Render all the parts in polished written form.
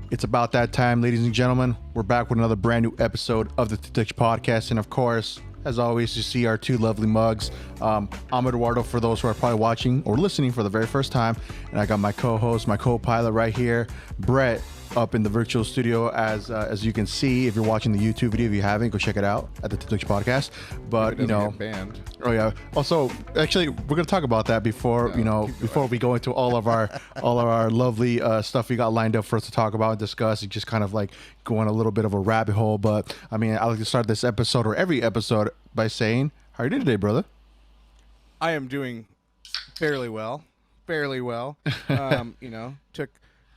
It's about that time, ladies and gentlemen. We're back with another brand new episode of the Titich Podcast. And of course, as always, you see our two lovely mugs. I'm Eduardo for those who are probably watching or listening for the very first time. And I got my co-host, my co-pilot right here, Brett, up in the virtual studio. As you can see, if you're watching the YouTube video, if you haven't, go check it out at the Titich Podcast. But, you know, banned. Oh yeah. Also, actually, we're gonna talk about that before before we go into all of our lovely stuff we got lined up for us to talk about and discuss. It just kind of like going a little bit of a rabbit hole. But I mean, I like to start this episode or every episode by saying, "How are you doing today, brother?" I am doing fairly well.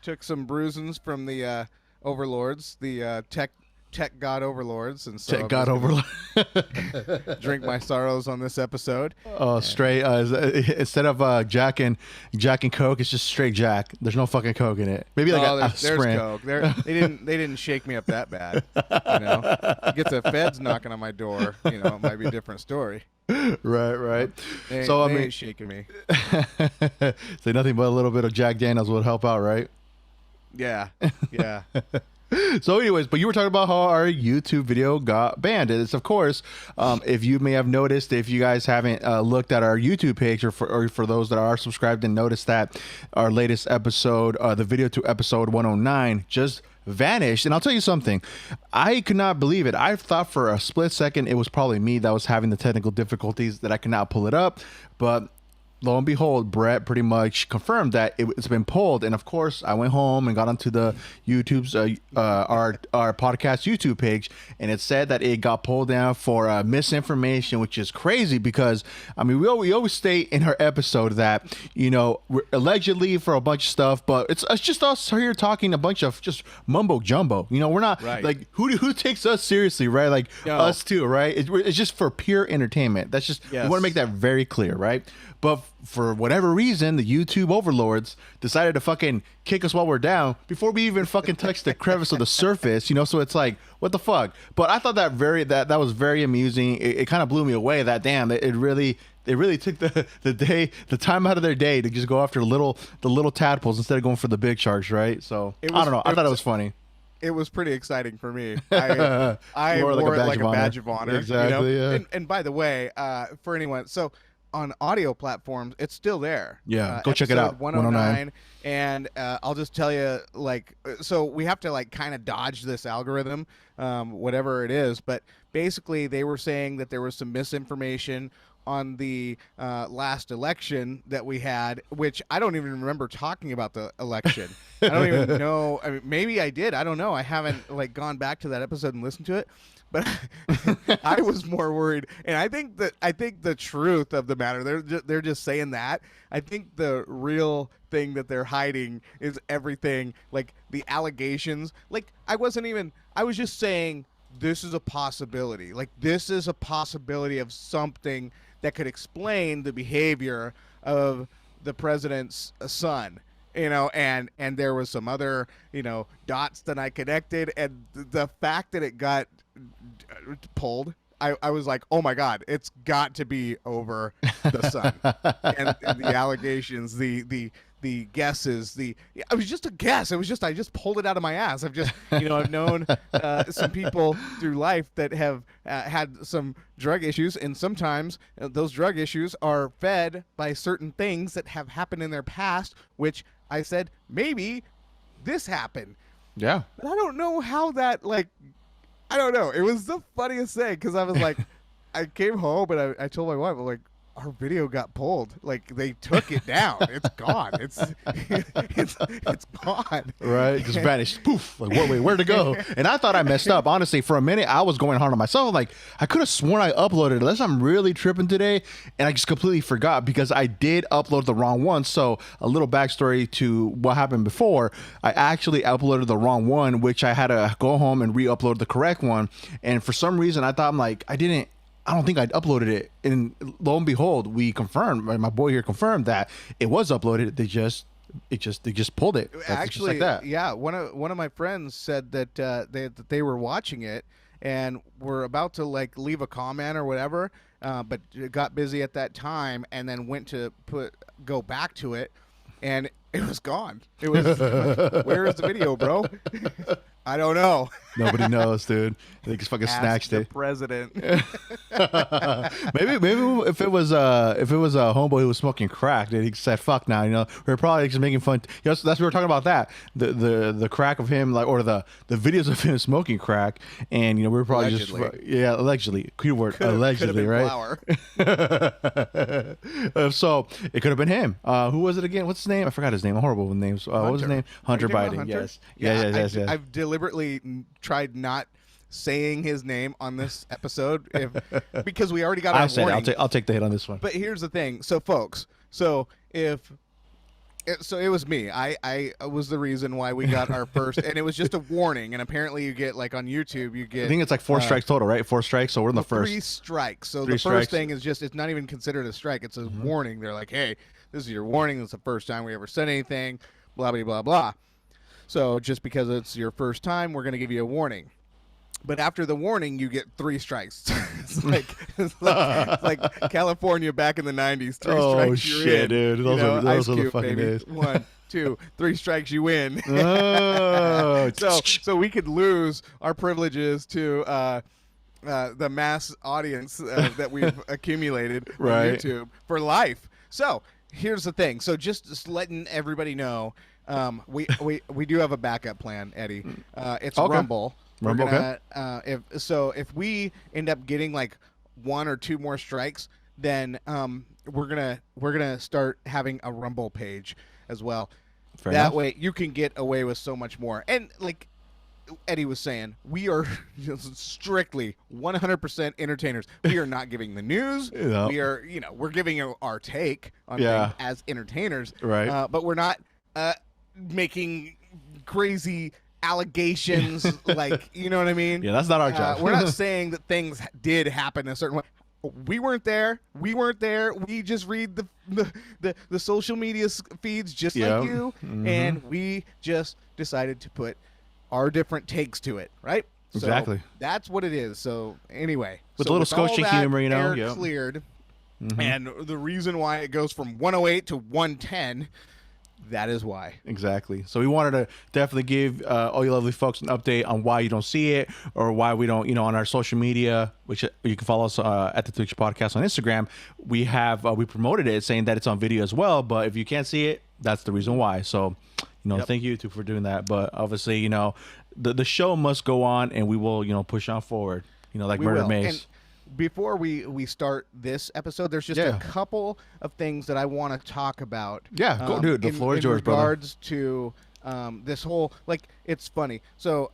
Took some bruisings from the overlords, the tech god overlords, and so Tech god overlord. drink my sorrows on this episode. Oh, straight instead of Jack and Coke, it's just straight Jack. There's no fucking Coke in it. Maybe like there's Sprint. Coke. They didn't shake me up that bad. You know, get the feds knocking on my door. You know, it might be a different story. Right. They ain't shaking me. Say nothing but a little bit of Jack Daniels would help out, right? Yeah. So anyways, but you were talking about how our YouTube video got banned. It's of course, if you may have noticed, if you guys haven't looked at our YouTube page, or for those that are subscribed and noticed that our latest episode, the video to episode 109, just vanished. And I'll tell you something, I could not believe it. I thought for a split second it was probably me that was having the technical difficulties, that I could not pull it up, but lo and behold, Brett pretty much confirmed that it's been pulled. And of course, I went home and got onto the YouTube's our podcast YouTube page, and it said that it got pulled down for misinformation, which is crazy because I mean we always state in our episode that, you know, we're allegedly for a bunch of stuff, but it's just us here talking a bunch of just mumbo jumbo. You know, we're not like who takes us seriously, right? Like us too, right? It's just for pure entertainment. That's just we want to make that very clear, right? But for whatever reason, the YouTube overlords decided to fucking kick us while we're down before we even fucking touch the crevice of the surface, you know? So it's like, what the fuck? But I thought that was very amusing. It kind of blew me away that, damn, it really took the time out of their day to just go after the little tadpoles instead of going for the big sharks, right? So I don't know. I thought it was funny. It was pretty exciting for me. I wore it like a badge of honor. Exactly, you know? yeah. And by the way, for anyone, so on audio platforms, it's still there. Yeah, go check it out. 109. And I'll just tell you, like, so we have to like kind of dodge this algorithm, whatever it is. But basically, they were saying that there was some misinformation on the last election that we had, which I don't even remember talking about the election. I don't even know. I mean, maybe I did. I don't know. I haven't like gone back to that episode and listened to it. But I was more worried, and I think the truth of the matter, they're just saying that. I think the real thing that they're hiding is everything, like the allegations. Like I was just saying this is a possibility. Like this is a possibility of something that could explain the behavior of the president's son. You know, and there was some other, you know, dots that I connected, and the fact that it got pulled, I was like, oh my God, it's got to be over the sun. and the allegations, the guesses, it was just a guess. It was just, I just pulled it out of my ass. I've known some people through life that have had some drug issues, and sometimes those drug issues are fed by certain things that have happened in their past, which I said, maybe this happened. Yeah. But I don't know how that, like, I don't know. It was the funniest thing because I was like, I came home and I told my wife, I'm like, our video got pulled. Like they took it down. It's gone. It's gone. Right, just vanished. Poof. Like where'd it go? And I thought I messed up. Honestly, for a minute, I was going hard on myself. Like I could have sworn I uploaded it. Unless I'm really tripping today, and I just completely forgot because I did upload the wrong one. So a little backstory to what happened before. I actually uploaded the wrong one, which I had to go home and re-upload the correct one. And for some reason, I don't think I'd uploaded it, and lo and behold, we confirmed. My boy here confirmed that it was uploaded. They just pulled it. Actually, just like that. Yeah. One of my friends said that they were watching it and were about to like leave a comment or whatever, but got busy at that time and then went to go back to it, and it was gone. It was like, where is the video, bro? I don't know. Nobody knows, dude. They just fucking Ask snatched the it. president. maybe if it was a homeboy who was smoking crack, then he said fuck now. You know, we are probably just making fun. You know, so that's we were talking about that the crack of him, like, or the videos of him smoking crack, and you know we were probably Allegedly. allegedly, keyword allegedly, right? Flour. So it could have been him. Who was it again? What's his name? I forgot his name. I'm horrible with names. What was his name? Hunter Are you talking Biden. about Hunter? Yes. Yes. I've deliberately tried not saying his name on this episode because we already got our I said warning. I'll take the hit on this one. But here's the thing. So, folks, it was me. I was the reason why we got our first, and it was just a warning. And apparently, you get, like, on YouTube, you get. I think it's like 4 strikes total, right? 4 strikes. So we're in the first. 3 strikes. So Three the strikes. first thing is just, it's not even considered a strike. It's a warning. They're like, hey, this is your warning. It's the first time we ever said anything. Blah, blah, blah, blah. So just because it's your first time, we're going to give you a warning. But after the warning, you get 3 strikes. it's like California back in the 90s. 3 Oh, strikes, you're shit, in. dude. You Those know, are Ice the Cube, fucking baby. days. 1, 2, 3 strikes, you win. Oh. So we could lose our privileges to the mass audience that we've accumulated on Right. YouTube for life. So here's the thing. So just letting everybody know, we do have a backup plan, Eddie. It's Okay. Rumble. We're Rumble, gonna, if we end up getting like 1 or 2 more strikes, then we're gonna start having a Rumble page as well. Fair That enough. way you can get away with so much more. And like Eddie was saying, we are strictly 100% entertainers. We are not giving the news. Yeah. We are, we're giving you our take on Yeah. things as entertainers. Right. But we're not making crazy allegations, like, you know what I mean? Yeah, that's not our job. We're not saying that things did happen a certain way. We weren't there. We just read the social media feeds just Yeah. like you, Mhm. and we just decided to put our different takes to it, right? Exactly. So that's what it is. So anyway, With so a little all Scotia that humor, you know? air Yep. cleared, Mhm. and the reason why it goes from 108 to 110, that is why. Exactly. So we wanted to definitely give all you lovely folks an update on why you don't see it, or why we don't, on our social media, which you can follow us at the Twitch Podcast on Instagram. We have we promoted it saying that it's on video as well, but if you can't see it, that's the reason why. So, Yep. thank you for doing that. But obviously, the show must go on, and we will, push on forward. Like We Murder will. Maze. And before we start this episode, there's just Yeah. a couple of things that I want to talk about. Yeah, go, dude. The floor is yours, brother. in regards to this whole, like, it's funny. So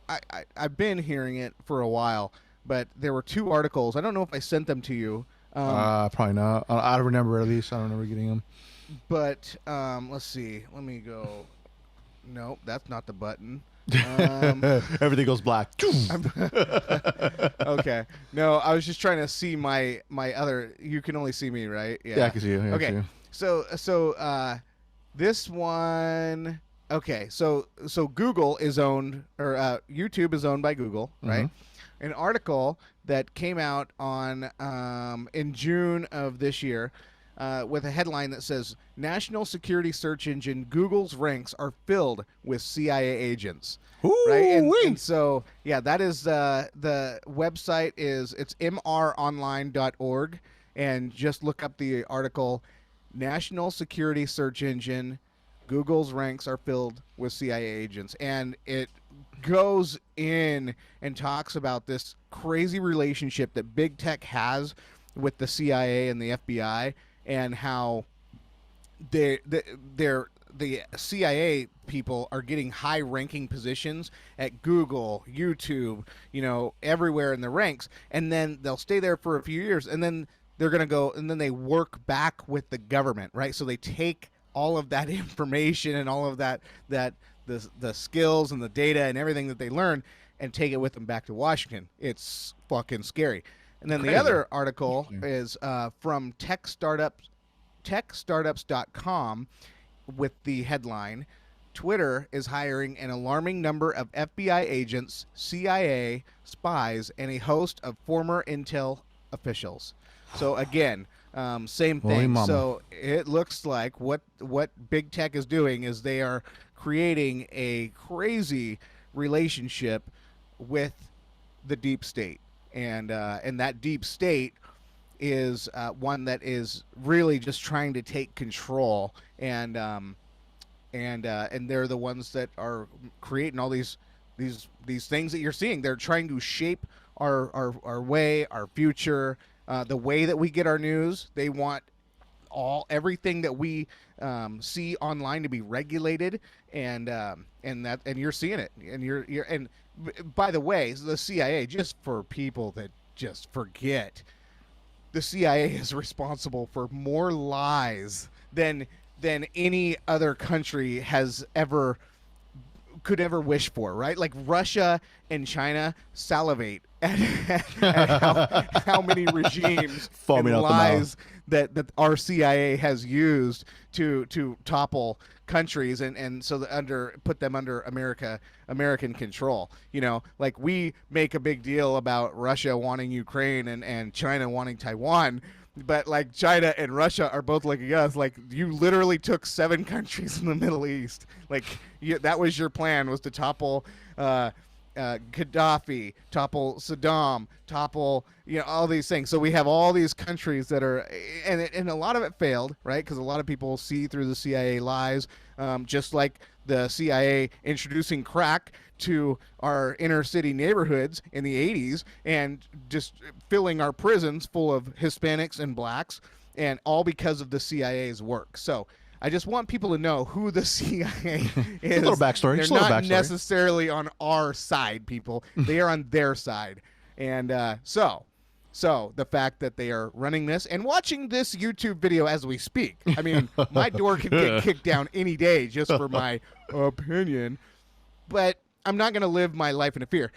I've been hearing it for a while, but there were 2 articles. I don't know if I sent them to you. Probably not. I don't remember, at least. I don't remember getting them. But let's see. Let me go. Nope, that's not the button. Everything goes black. Okay. No, I was just trying to see my other. You can only see me, right? Yeah, I can see you. Okay. So this one. Okay. So Google is owned, or YouTube is owned by Google, right? An article that came out on in June of this year. With a headline that says, National Security Search Engine Google's ranks are filled with CIA agents. Right? And so, yeah, that is the website it's mronline.org, and just look up the article, National Security Search Engine Google's ranks are filled with CIA agents. And it goes in and talks about this crazy relationship that big tech has with the CIA and the FBI, and how the CIA people are getting high-ranking positions at Google, YouTube, everywhere in the ranks, and then they'll stay there for a few years, and then they're going to go, and then they work back with the government, right? So they take all of that information and all of the skills and the data and everything that they learn and take it with them back to Washington. It's fucking scary. And then Crazy. the other article is from techstartups.com with the headline, Twitter is hiring an alarming number of FBI agents, CIA spies, and a host of former intel officials. So again, Same Holy thing. mama. So it looks like what big tech is doing is they are creating a crazy relationship with the deep state, and that deep state is one that is really just trying to take control, and they're the ones that are creating all these things that you're seeing. They're trying to shape our way, our future, the way that we get our news. They want everything that we see online to be regulated, and you're seeing it, and by the way, the CIA, just for people that just forget, the CIA is responsible for more lies than any other country has ever could ever wish for, right? Like Russia and China salivate at how many regimes Foaming and out the mouth. lies that our CIA has used to topple countries and so that put them under American control. You know, like we make a big deal about Russia wanting Ukraine and China wanting Taiwan. But like China and Russia are both looking at us like you literally took 7 countries in the Middle East. Like that was your plan, was to topple Gaddafi, topple Saddam, topple all these things. So we have all these countries that are, and a lot of it failed, right? Because a lot of people see through the CIA lies, just like the CIA introducing crack to our inner city neighborhoods in the 80s and just filling our prisons full of Hispanics and blacks, and all because of the CIA's work. So I just want people to know who the CIA is. A little backstory. They're Just a little not backstory. necessarily on our side, people. They are on their side. And so the fact that they are running this and watching this YouTube video as we speak, I mean, my door could get kicked down any day just for my opinion. But I'm not going to live my life in fear.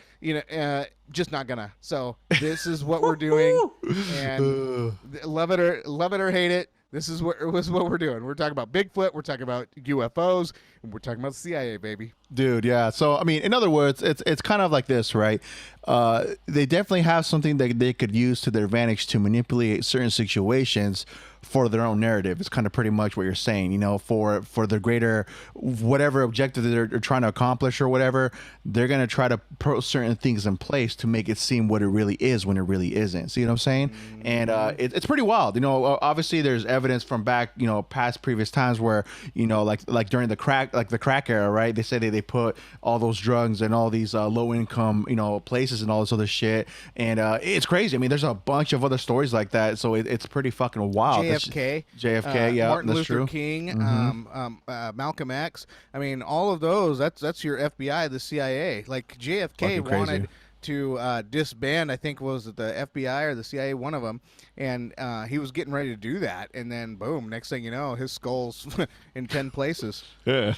Just not going to. So this is what we're doing. And love it or hate it, this is what we're doing. We're talking about Bigfoot. We're talking about UFOs. And we're talking about the CIA, baby. Dude, yeah. So, I mean, in other words, it's kind of like this, right? They definitely have something that they could use to their advantage to manipulate certain situations for their own narrative. It's kind of pretty much what you're saying, for the greater, whatever objective that they're trying to accomplish or whatever, they're going to try to put certain things in place to make it seem what it really is when it really isn't. See what I'm saying? Mm-hmm. And it's pretty wild. Obviously there's evidence from back, past previous times where, like during the crack era, right? They said they put all those drugs in all these low income, places and all this other shit. And it's crazy. I mean, there's a bunch of other stories like that. So it's pretty fucking wild. JFK, yeah, Martin that's Luther true. King, Mm-hmm. Malcolm X. I mean, all of those. That's your FBI, the CIA. Like JFK wanted to disband. I think was it the FBI or the CIA, one of them, and he was getting ready to do that, and then boom, next thing you know, his skull's in 10 places. Yeah.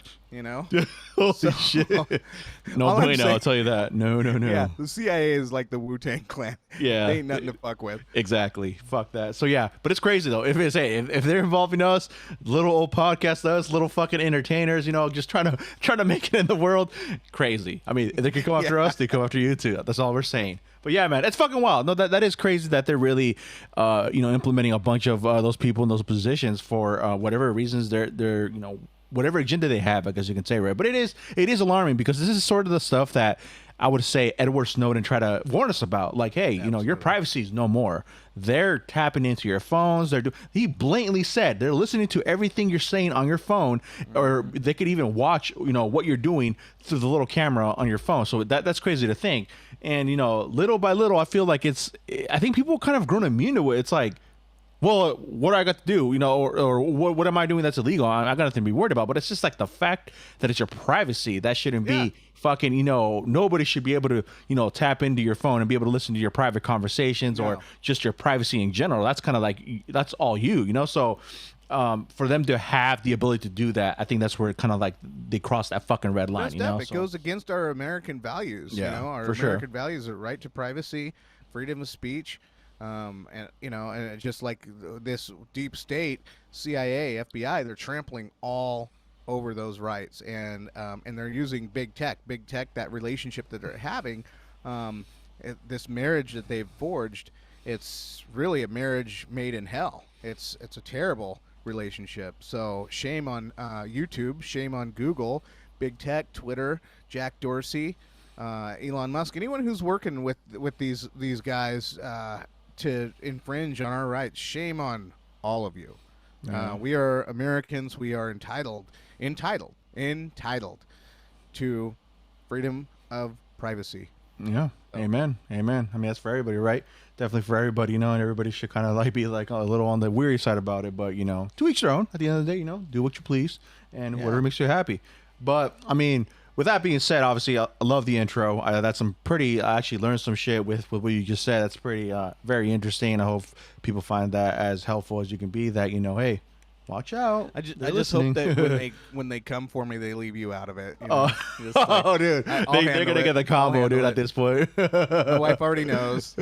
Holy shit. No bueno, I'll tell you that. No. Yeah, the CIA is like the Wu-Tang Clan. Yeah. They ain't nothing to fuck with. Exactly. Fuck that. So yeah, but it's crazy though. If they're involving us, little old podcast us, little fucking entertainers, just trying to make it in the world, crazy. I mean, they could come after us, they come after you too. That's all we're saying. But yeah, man, it's fucking wild. No, that is crazy that they're really, implementing a bunch of those people in those positions for whatever reasons they're whatever agenda they have, I guess you can say, right? But it is alarming because this is sort of the stuff that I would say Edward Snowden tried to warn us about. Like, hey, your privacy is no more. They're tapping into your phones. He blatantly said they're listening to everything you're saying on your phone, or they could even watch, what you're doing through the little camera on your phone. So that's crazy to think. And, little by little, I feel like I think people kind of grown immune to it. It's like, well, what do I got to do, or what am I doing that's illegal? I got nothing to be worried about. But it's just like the fact that it's your privacy. That shouldn't be fucking, nobody should be able to, tap into your phone and be able to listen to your private conversations or just your privacy in general. That's kind of like, that's all So for them to have the ability to do that, I think that's where it kind of like they cross that fucking red line. It goes against our American values. Yeah, our for American sure. values are right to privacy, freedom of speech. And just like this deep state, CIA, FBI, they're trampling all over those rights, and they're using big tech, that relationship that they're having, this marriage that they've forged. It's really a marriage made in hell, It's a terrible relationship. So shame on YouTube, shame on Google, big tech, Twitter, Jack Dorsey, Elon Musk, anyone who's working with these guys to infringe on our rights. Shame on all of you. We are Americans. We are entitled to freedom of privacy. Yeah. Amen. Amen. I mean, that's for everybody, right? Definitely for everybody, and everybody should kind of like be like a little on the weary side about it, but to each their own. At the end of the day, do what you please and whatever makes you happy. But I mean, with that being said, obviously, I love the intro. That's some pretty. I actually learned some shit with what you just said. That's pretty, very interesting. I hope people find that as helpful as you can be. That hey, watch out. I just hope that when they come for me, they leave you out of it. Dude, they're gonna get the combo, dude. At this point, my wife already knows.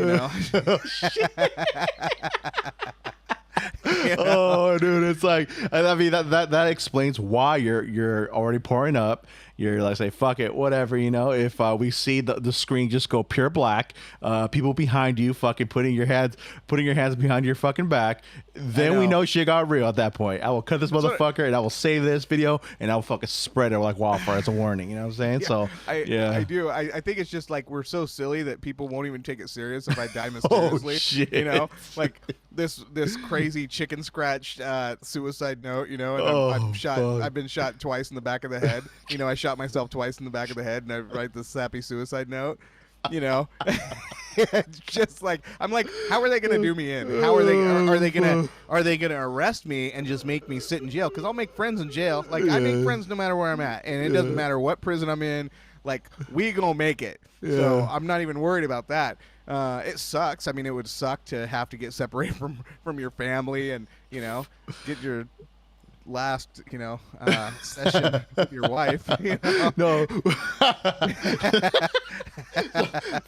Oh, dude, it's like, I mean, that explains why you're already pouring up. You're like, say, fuck it, whatever, if we see the screen just go pure black, people behind you fucking putting your hands behind your fucking back, then we know shit got real at that point. I will cut this motherfucker and I will save this video and I will fucking spread it like wildfire as a warning. You know what I'm saying? So I do. I think it's just like we're so silly that people won't even take it serious if I die mysteriously. Oh, shit. Like this crazy chicken scratch suicide note, and Oh, fuck. I've been shot twice in the back of the head. I shot myself twice in the back of the head, and I write this sappy suicide note. It's just like, I'm like, how are they gonna do me in? How are they gonna arrest me and just make me sit in jail? Because I'll make friends in jail. Like, I make friends no matter where I'm at, and it doesn't matter what prison I'm in. Like, we gonna make it. So I'm not even worried about that. It sucks. I mean, it would suck to have to get separated from your family and get your last session with your wife. No.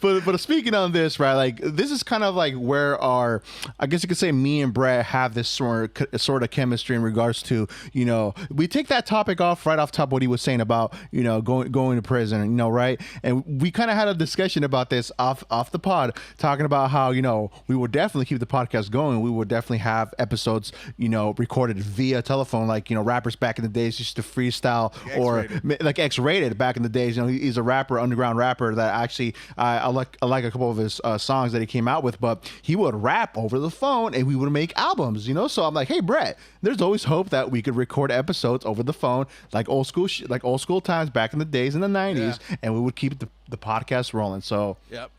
but speaking on this, right, like, this is kind of like where I guess you could say me and Brett have this sort of chemistry in regards to, we take that topic right off top, what he was saying about, going to prison, right? And we kind of had a discussion about this off the pod, talking about how, we would definitely keep the podcast going. We would definitely have episodes, recorded via telephone, like, rappers back in the days used to freestyle, or like X-Rated back in the days. He's a rapper, underground rapper that actually I like a couple of his songs that he came out with, but he would rap over the phone and we would make albums, so I'm like, hey, Brett, there's always hope that we could record episodes over the phone, like old school times back in the days in the 90s, and we would keep the podcast rolling. So it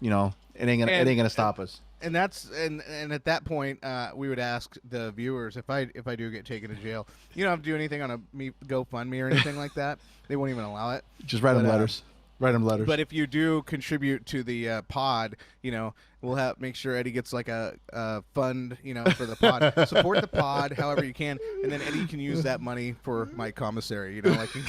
ain't gonna stop us. And that's and at that point, we would ask the viewers, if I do get taken to jail, you don't have to do anything on a GoFundMe or anything like that. They won't even allow it. Just write them letters. Write them letters. But if you do contribute to the pod, we'll make sure Eddie gets like a fund, for the pod. Support the pod however you can, and then Eddie can use that money for my commissary. I can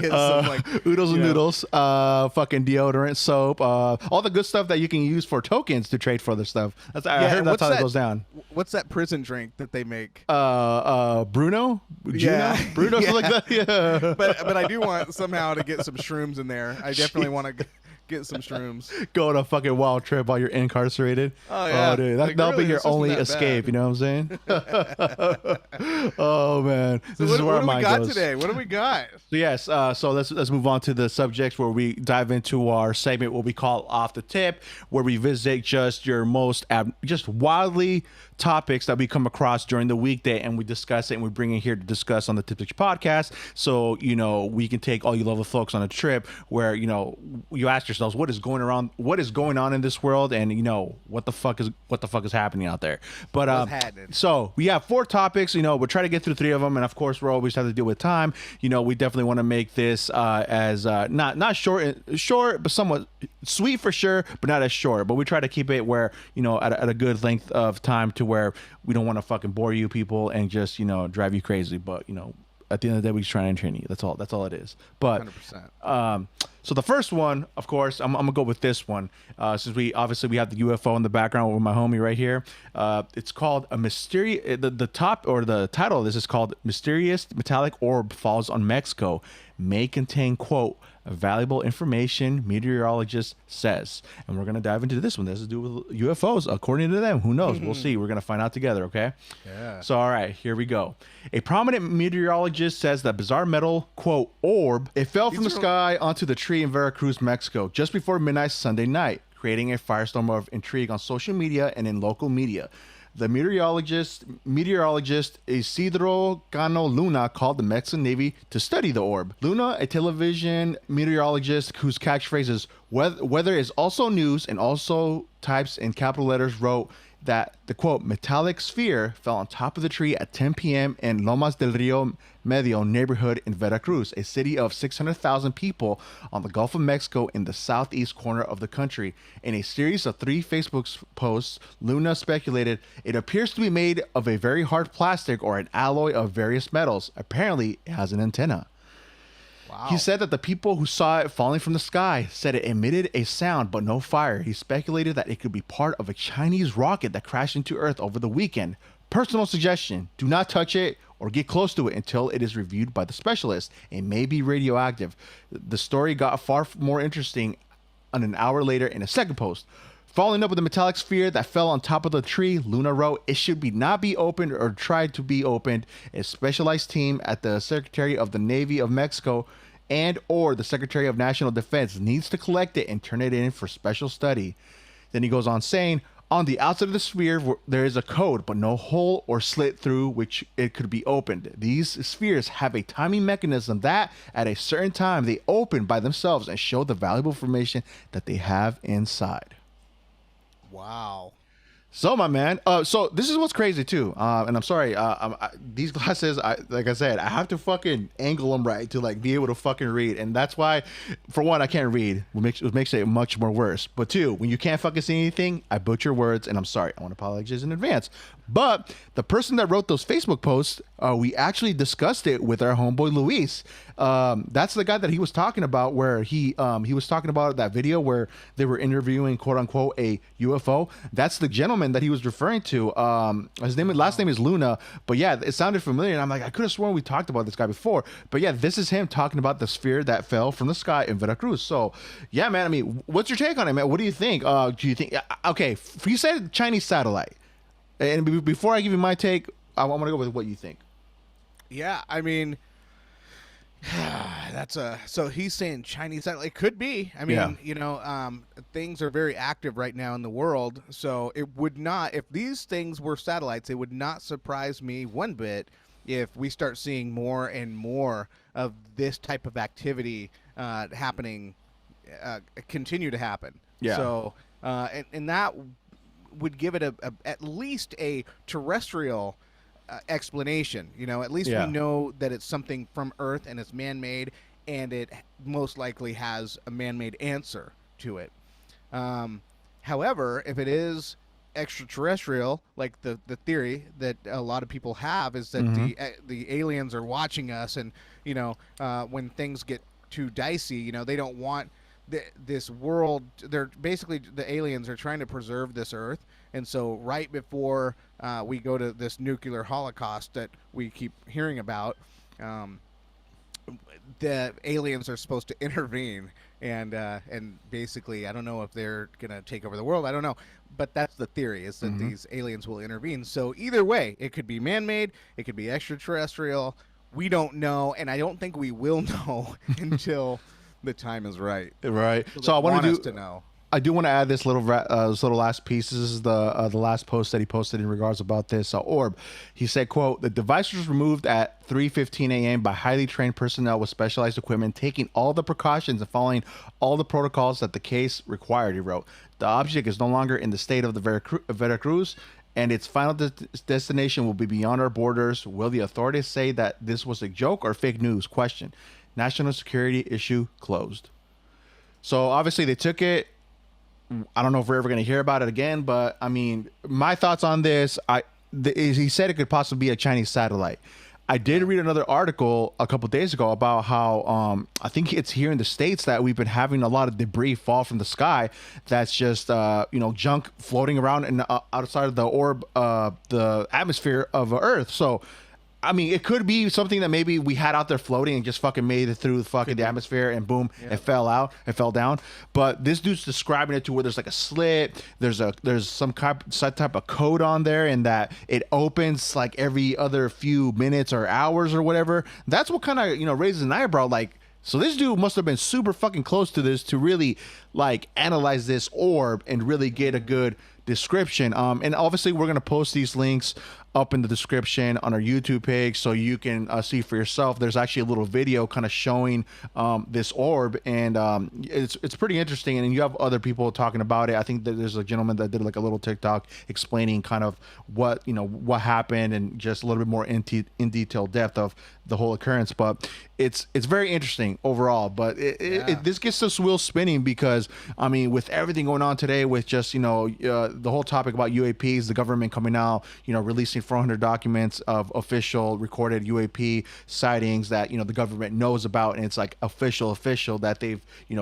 get some like oodles and noodles, fucking deodorant, soap, all the good stuff that you can use for tokens to trade for other stuff. I heard that's how it goes down. What's that prison drink that they make? Bruno, Bruno, something like that. Yeah. But I do want somehow to get some shrooms in there. I definitely want to get some shrooms. Go on a fucking wild trip while you're incarcerated. Oh, yeah. Oh, dude. That'll be your only escape. Bad. You know what I'm saying? Oh, man. This is where my mind goes. What do we got today? What do we got? So, yes. So let's move on to the subjects where we dive into our segment, what we call Off the Tip, where we visit just your most just wildly topics that we come across during the weekday, and we discuss it, and we bring it here to discuss on the Tip Picture podcast. So, we can take all you lovely folks on a trip where, you ask yourselves, what is going on in this world, and what the fuck is happening out there. But so we have 4 topics. We'll try to get through 3 of them, and of course we always have to deal with time. We definitely want to make this as not short, but somewhat sweet for sure, but not as short. But we try to keep it where at a good length of time to where we don't want to fucking bore you people and just drive you crazy. But at the end of the day, we just try and entertain you. That's all it is. But 100%. So the first one, of course, I'm gonna go with this one, since we have the UFO in the background with my homie right here. It's called a mysterious. The top or the title of this is called "Mysterious Metallic Orb Falls on Mexico. May contain quote valuable information." Meteorologist says, and we're gonna dive into this one. This has to do with UFOs, according to them. Who knows? We'll see. We're gonna find out together. Okay. Yeah. So all right, here we go. A prominent meteorologist says that bizarre metal quote orb it fell from the sky onto the tree in Veracruz, Mexico, just before midnight Sunday night, creating a firestorm of intrigue on social media and in local media. The meteorologist Isidro Cano Luna called the Mexican Navy to study the orb. Luna, a television meteorologist whose catchphrase is "weather is also news" and also types in capital letters, wrote that the quote metallic sphere fell on top of the tree at 10 p.m. in Lomas del Rio Medio neighborhood in Veracruz, a city of 600,000 people on the Gulf of Mexico in the southeast corner of the country. In a series of 3 Facebook posts, Luna speculated it appears to be made of a very hard plastic or an alloy of various metals. Apparently, it has an antenna. Wow. He said that the people who saw it falling from the sky said it emitted a sound but no fire. He speculated that it could be part of a Chinese rocket that crashed into Earth over the weekend. Personal suggestion: do not touch it or get close to it until it is reviewed by the specialist. It may be radioactive. The story got far more interesting an hour later in a second post. Following up with the metallic sphere that fell on top of the tree, Luna wrote, "It should not be opened or tried to be opened. A specialized team at the Secretary of the Navy of Mexico and or the Secretary of National Defense needs to collect it and turn it in for special study." Then he goes on saying, "On the outside of the sphere, there is a code, but no hole or slit through which it could be opened. These spheres have a timing mechanism that, at a certain time, they open by themselves and show the valuable information that they have inside." Wow. So, my man, so this is what's crazy too, and I'm sorry, these glasses, like I said, I have to fucking angle them right to like be able to fucking read, and that's why, for one, I can't read, which makes it much more worse. But two, when you can't fucking see anything, I butcher words, and I'm sorry. I want to apologize in advance. But the person that wrote those Facebook posts, we actually discussed it with our homeboy Luis. That's the guy that he was talking about, where he was talking about that video where they were interviewing quote unquote a UFO. That's the gentleman that he was referring to. His last name is Luna, but yeah, it sounded familiar, and I'm like, I could have sworn we talked about this guy before. But yeah, this is him talking about the sphere that fell from the sky in Veracruz. So yeah, man, I mean, what's your take on it, man? What do you think? Do you think, okay, you said Chinese satellite, and before I give you my take, I want to go with what you think. Yeah, I mean, so he's saying Chinese satellite. It could be. I mean, Yeah. you know, things are very active right now in the world. So it would not, if these things were satellites, it would not surprise me one bit if we start seeing more and more of this type of activity happening, continue to happen. Yeah. So, and that would give it at least a terrestrial explanation. You know, at least Yeah. we know that it's something from Earth and it's man-made, and it most likely has a man-made answer to it. However, if it is extraterrestrial, like the theory that a lot of people have is that the aliens are watching us, and you know, when things get too dicey, you know, they don't want this world. They're basically, the aliens are trying to preserve this Earth, and so right before we go to this nuclear holocaust that we keep hearing about, the aliens are supposed to intervene, and basically, I don't know if they're gonna take over the world. I don't know, but that's the theory, is that these aliens will intervene. So either way, it could be man-made, it could be extraterrestrial. We don't know, and I don't think we will know until the time is right. Right. So I want us to know. I do want to add this little last piece. This is the last post that he posted in regards about this orb. He said, quote, "The device was removed at 3:15 a.m. by highly trained personnel with specialized equipment, taking all the precautions and following all the protocols that the case required," he wrote. "The object is no longer in the state of the Veracruz, and its final destination will be beyond our borders. Will the authorities say that this was a joke or fake news? Question. National security issue closed." So obviously they took it. I don't know if we're ever going to hear about it again, but I mean, my thoughts on this, he said it could possibly be a Chinese satellite. I did read another article a couple days ago about how I think it's here in the States that we've been having a lot of debris fall from the sky. That's just junk floating around in outside of the orb, the atmosphere of Earth. So, I mean, it could be something that maybe we had out there floating and just fucking made it through fucking the atmosphere and boom, it fell out, it fell down. But this dude's describing it to where there's like a slit, there's some type of code on there, and that it opens like every other few minutes or hours or whatever. That's what kind of raises an eyebrow. Like, so this dude must have been super fucking close to this to really like analyze this orb and really get a good description. And obviously we're gonna post these links up in the description on our YouTube page so you can see for yourself. There's actually a little video kind of showing this orb, and it's pretty interesting. And you have other people talking about it. I think that there's a gentleman that did like a little TikTok explaining kind of what happened and just a little bit more in detail depth of the whole occurrence. But it's very interesting overall. But this gets this wheel spinning because I mean, with everything going on today, with just the whole topic about UAPs, the government coming out, releasing 400 documents of official recorded UAP sightings that the government knows about, and it's like official that they've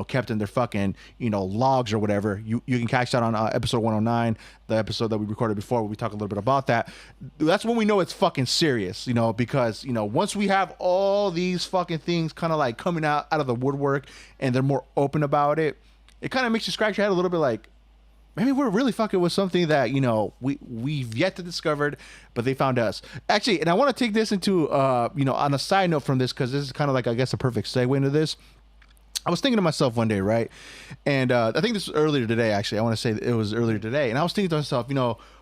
kept in their fucking logs or whatever. You can catch that on episode 109, the episode that we recorded before, where we talk a little bit about that. That's when we know it's fucking serious, because once we have all these fucking things kind of like coming out of the woodwork and they're more open about it, it kind of makes you scratch your head a little bit like, maybe we're really fucking with something that we've yet to discover, but they found us. Actually, and I want to take this into on a side note from this, because this is kind of like, I guess, a perfect segue into this. I was thinking to myself one day, right? And I think this was earlier today, actually. I want to say it was earlier today. And I was thinking to myself,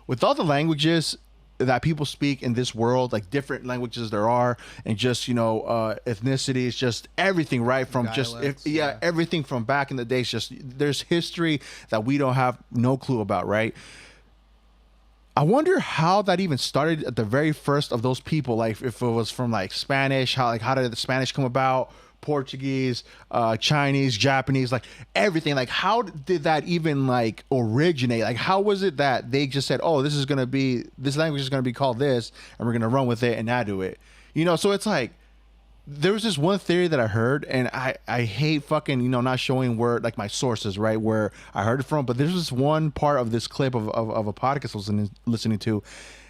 with all the languages that people speak in this world, like different languages there are, and just ethnicities, just everything, right? From dialects, everything from back in the days. Just there's history that we don't have no clue about, right? I wonder how that even started at the very first of those people. Like if it was from like Spanish, how did the Spanish come about? Portuguese, Chinese, Japanese, like everything. Like how did that even like originate? Like how was it that they just said, oh, this language is gonna be called this, and we're gonna run with it and add to it? So it's like there was this one theory that I heard, and I hate fucking not showing where like my sources, right, where I heard it from, but there's this one part of this clip of a podcast I was listening to,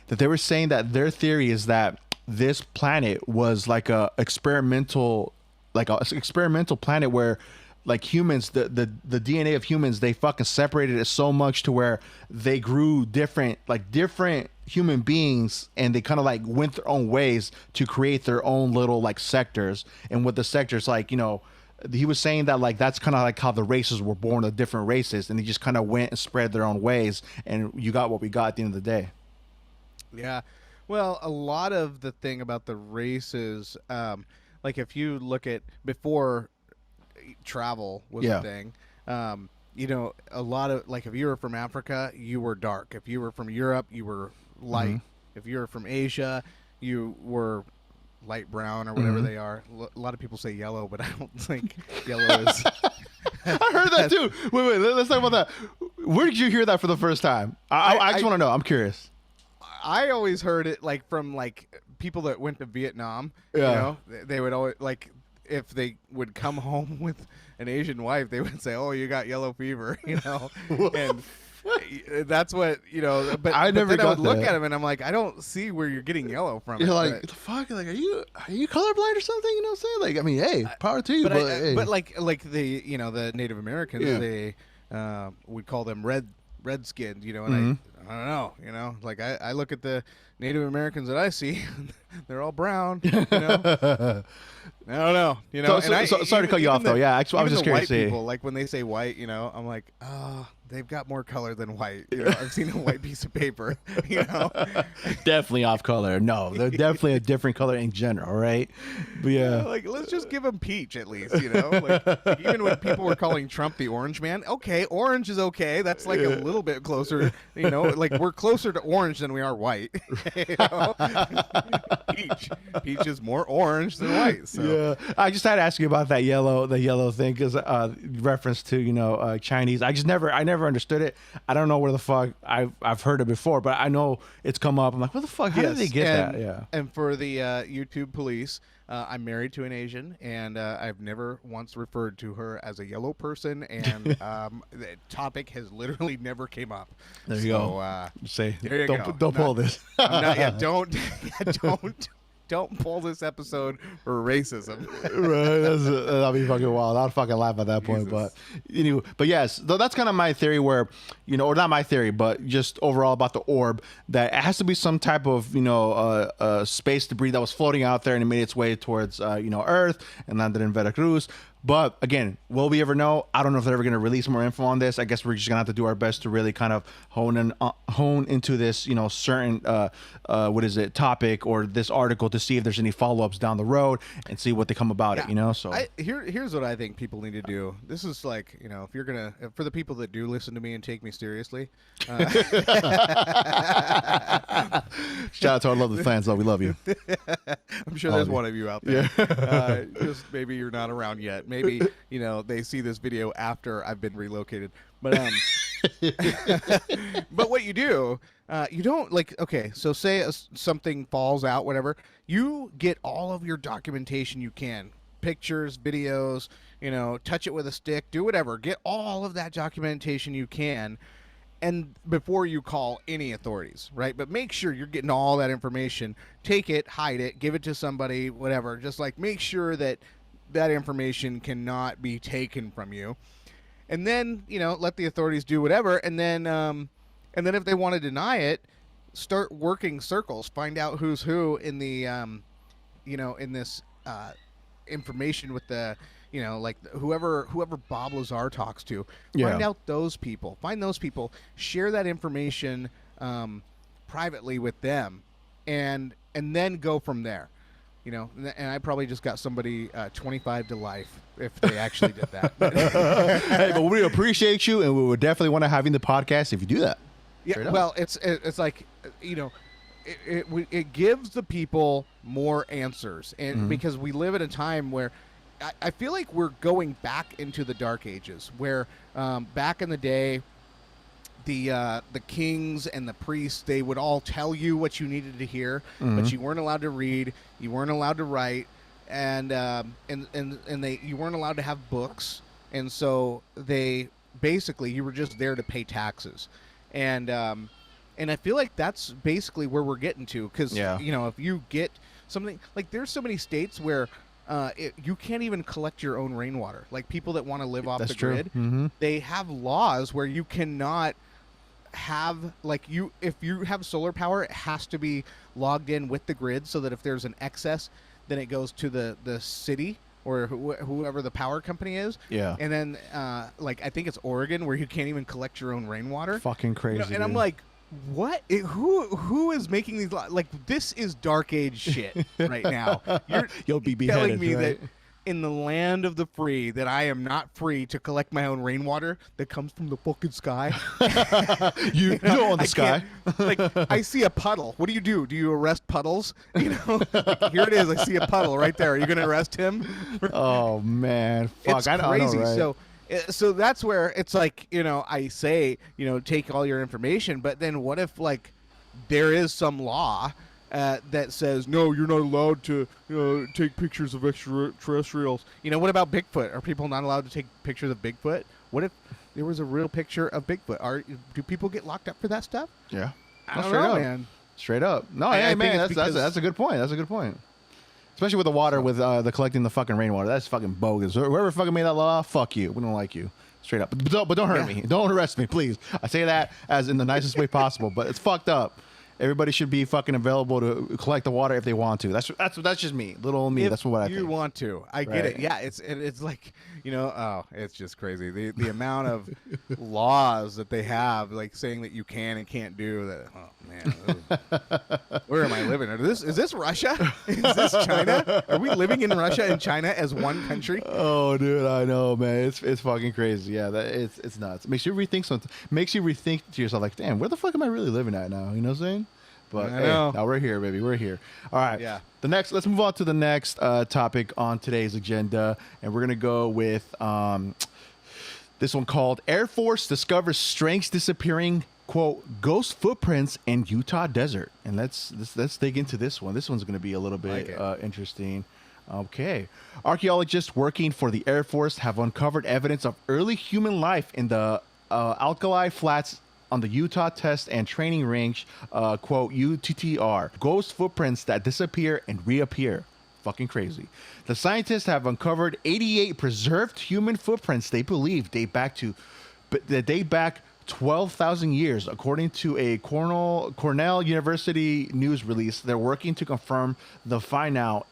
that they were saying that their theory is that this planet was like a experimental planet where like humans, the DNA of humans, they fucking separated it so much to where they grew different human beings, and they kind of like went their own ways to create their own little like sectors. And with the sectors, like he was saying that like that's kind of like how the races were born, of different races, and they just kind of went and spread their own ways, and you got what we got at the end of the day. Yeah, well, a lot of the thing about the races, like if you look at before travel was a thing, a lot of like if you were from Africa, you were dark. If you were from Europe, you were light. Mm-hmm. If you were from Asia, you were light brown or whatever they are. A lot of people say yellow, but I don't think yellow is. I heard that too. Wait, let's talk about that. Where did you hear that for the first time? I just want to know. I'm curious. I always heard it like from like people that went to Vietnam. They would always like, if they would come home with an Asian wife, they would say, "Oh, you got yellow fever," and that's what But I never got. I would look at him and I'm like, I don't see where you're getting yellow from. You're like, the fuck? Like, are you colorblind or something? You know what I'm saying? Like, I mean, hey, power to you. But like the the Native Americans, they would call them red-skinned. And I don't know. Like I look at the Native Americans that I see, they're all brown. I don't know. Sorry to cut you off though. Yeah, I was just curious. White people, like when they say white, I'm like, oh, they've got more color than white. I've seen a white piece of paper. Definitely off color. No, they're definitely a different color in general, right? But yeah, like let's just give them peach at least. Like, even when people were calling Trump the Orange Man, okay, orange is okay. That's like a little bit closer. like we're closer to orange than we are white. You know? Peach is more orange than white. So. Yeah, I just had to ask you about that the yellow thing, because reference to Chinese. I never understood it. I don't know where the fuck I've heard it before, but I know it's come up. I'm like, what the fuck? How did they get that? Yeah. And for the YouTube police, I'm married to an Asian, and I've never once referred to her as a yellow person, and the topic has literally never came up. There you go. Say, there you go. Don't pull this. Don't pull this episode for racism. Right, that'll be fucking wild. I'd fucking laugh at that point. But but yes, though that's kind of my theory, where or not my theory, but just overall about the orb, that it has to be some type of space debris that was floating out there and it made its way towards Earth and landed in Veracruz. But again, will we ever know? I don't know if they're ever going to release more info on this. I guess we're just going to have to do our best to really kind of hone into this, certain topic or this article, to see if there's any follow-ups down the road and see what they come about it. So here's what I think people need to do. This is like, if you're gonna, for the people that do listen to me and take me seriously. Shout out to our lovely fans, though. We love you. I'm sure there's one of you out there. Yeah. Just maybe you're not around yet. Maybe they see this video after I've been relocated. But but what you do, you don't okay. So say something falls out, whatever. You get all of your documentation you can, pictures, videos. Touch it with a stick, do whatever. Get all of that documentation you can. And before you call any authorities, right? But make sure you're getting all that information. Take it, hide it, give it to somebody, whatever. Just make sure that information cannot be taken from you. And then, let the authorities do whatever. And then if they want to deny it, start working circles. Find out who's who in the, in this information with the, whoever Bob Lazar talks to. Find out those people. Find those people. Share that information privately with them, and then go from there. And I probably just got somebody 25 to life if they actually did that. Hey, but we appreciate you, and we would definitely want to have you in the podcast if you do that. Yeah, well, it's like, it gives the people more answers, and because we live in a time where I feel like we're going back into the dark ages, where back in the day, the kings and the priests, they would all tell you what you needed to hear, but you weren't allowed to read, you weren't allowed to write, and you weren't allowed to have books, and so they basically, you were just there to pay taxes, and I feel like that's basically where we're getting to, because if you get something like, there's so many states where you can't even collect your own rainwater. Like, people that want to live off the grid, they have laws where you cannot have, if you have solar power, it has to be logged in with the grid, so that if there's an excess, then it goes to the city or whoever the power company is. Yeah. And then I think it's Oregon, where you can't even collect your own rainwater. Fucking crazy. And I'm like, what? Who is making these laws? This is dark age shit right now. You'll be telling beheaded, me right? that in the land of the free, that I am not free to collect my own rainwater that comes from the fucking sky. you don't own the sky. I see a puddle. What do? Do you arrest puddles? Here it is. I see a puddle right there. Are you going to arrest him? Oh man, fuck! It's I crazy. know, right? So that's where it's I say, take all your information, but then what if there is some law that says, no, you're not allowed to take pictures of extraterrestrials. What about Bigfoot? Are people not allowed to take pictures of Bigfoot? What if there was a real picture of Bigfoot? Do people get locked up for that stuff? Yeah. I don't know, man. Straight up. No, hey, man, that's a good point. That's a good point. Especially with the water, with the collecting the fucking rainwater. That's fucking bogus. Whoever fucking made that law, fuck you. We don't like you. Straight up. But don't hurt me. Don't arrest me, please. I say that as in the nicest way possible, but it's fucked up. everybody should be fucking available to collect the water if they want to. That's just me, little old me. If That's what I you think. want to. I get Right. it. Yeah, it's like, it's just crazy. The amount of laws that they have, like saying that you can and can't do that. Oh man, where am I living? Is this Russia? Is this China? Are we living in Russia and China as one country? Oh, dude, I know, man. It's fucking crazy. Yeah, it's nuts. It makes you rethink something. Makes you rethink to yourself, like, damn, where the fuck am I really living at now? You know what I'm saying? But I hey, know. now we're here, baby. We're here. All right. Yeah. Let's move on to the next topic on today's agenda, and we're gonna go with this one called "Air Force discovers strange disappearing quote ghost footprints in Utah desert." And let's dig into this one. This one's gonna be a little bit interesting. Okay. Archaeologists working for the Air Force have uncovered evidence of early human life in the Alkali Flats on the Utah Test and Training Range, quote, UTTR. Ghost footprints that disappear and reappear. Fucking crazy. The scientists have uncovered 88 preserved human footprints they believe date back 12,000 years, according to a Cornell University news release. They're working to confirm the find now,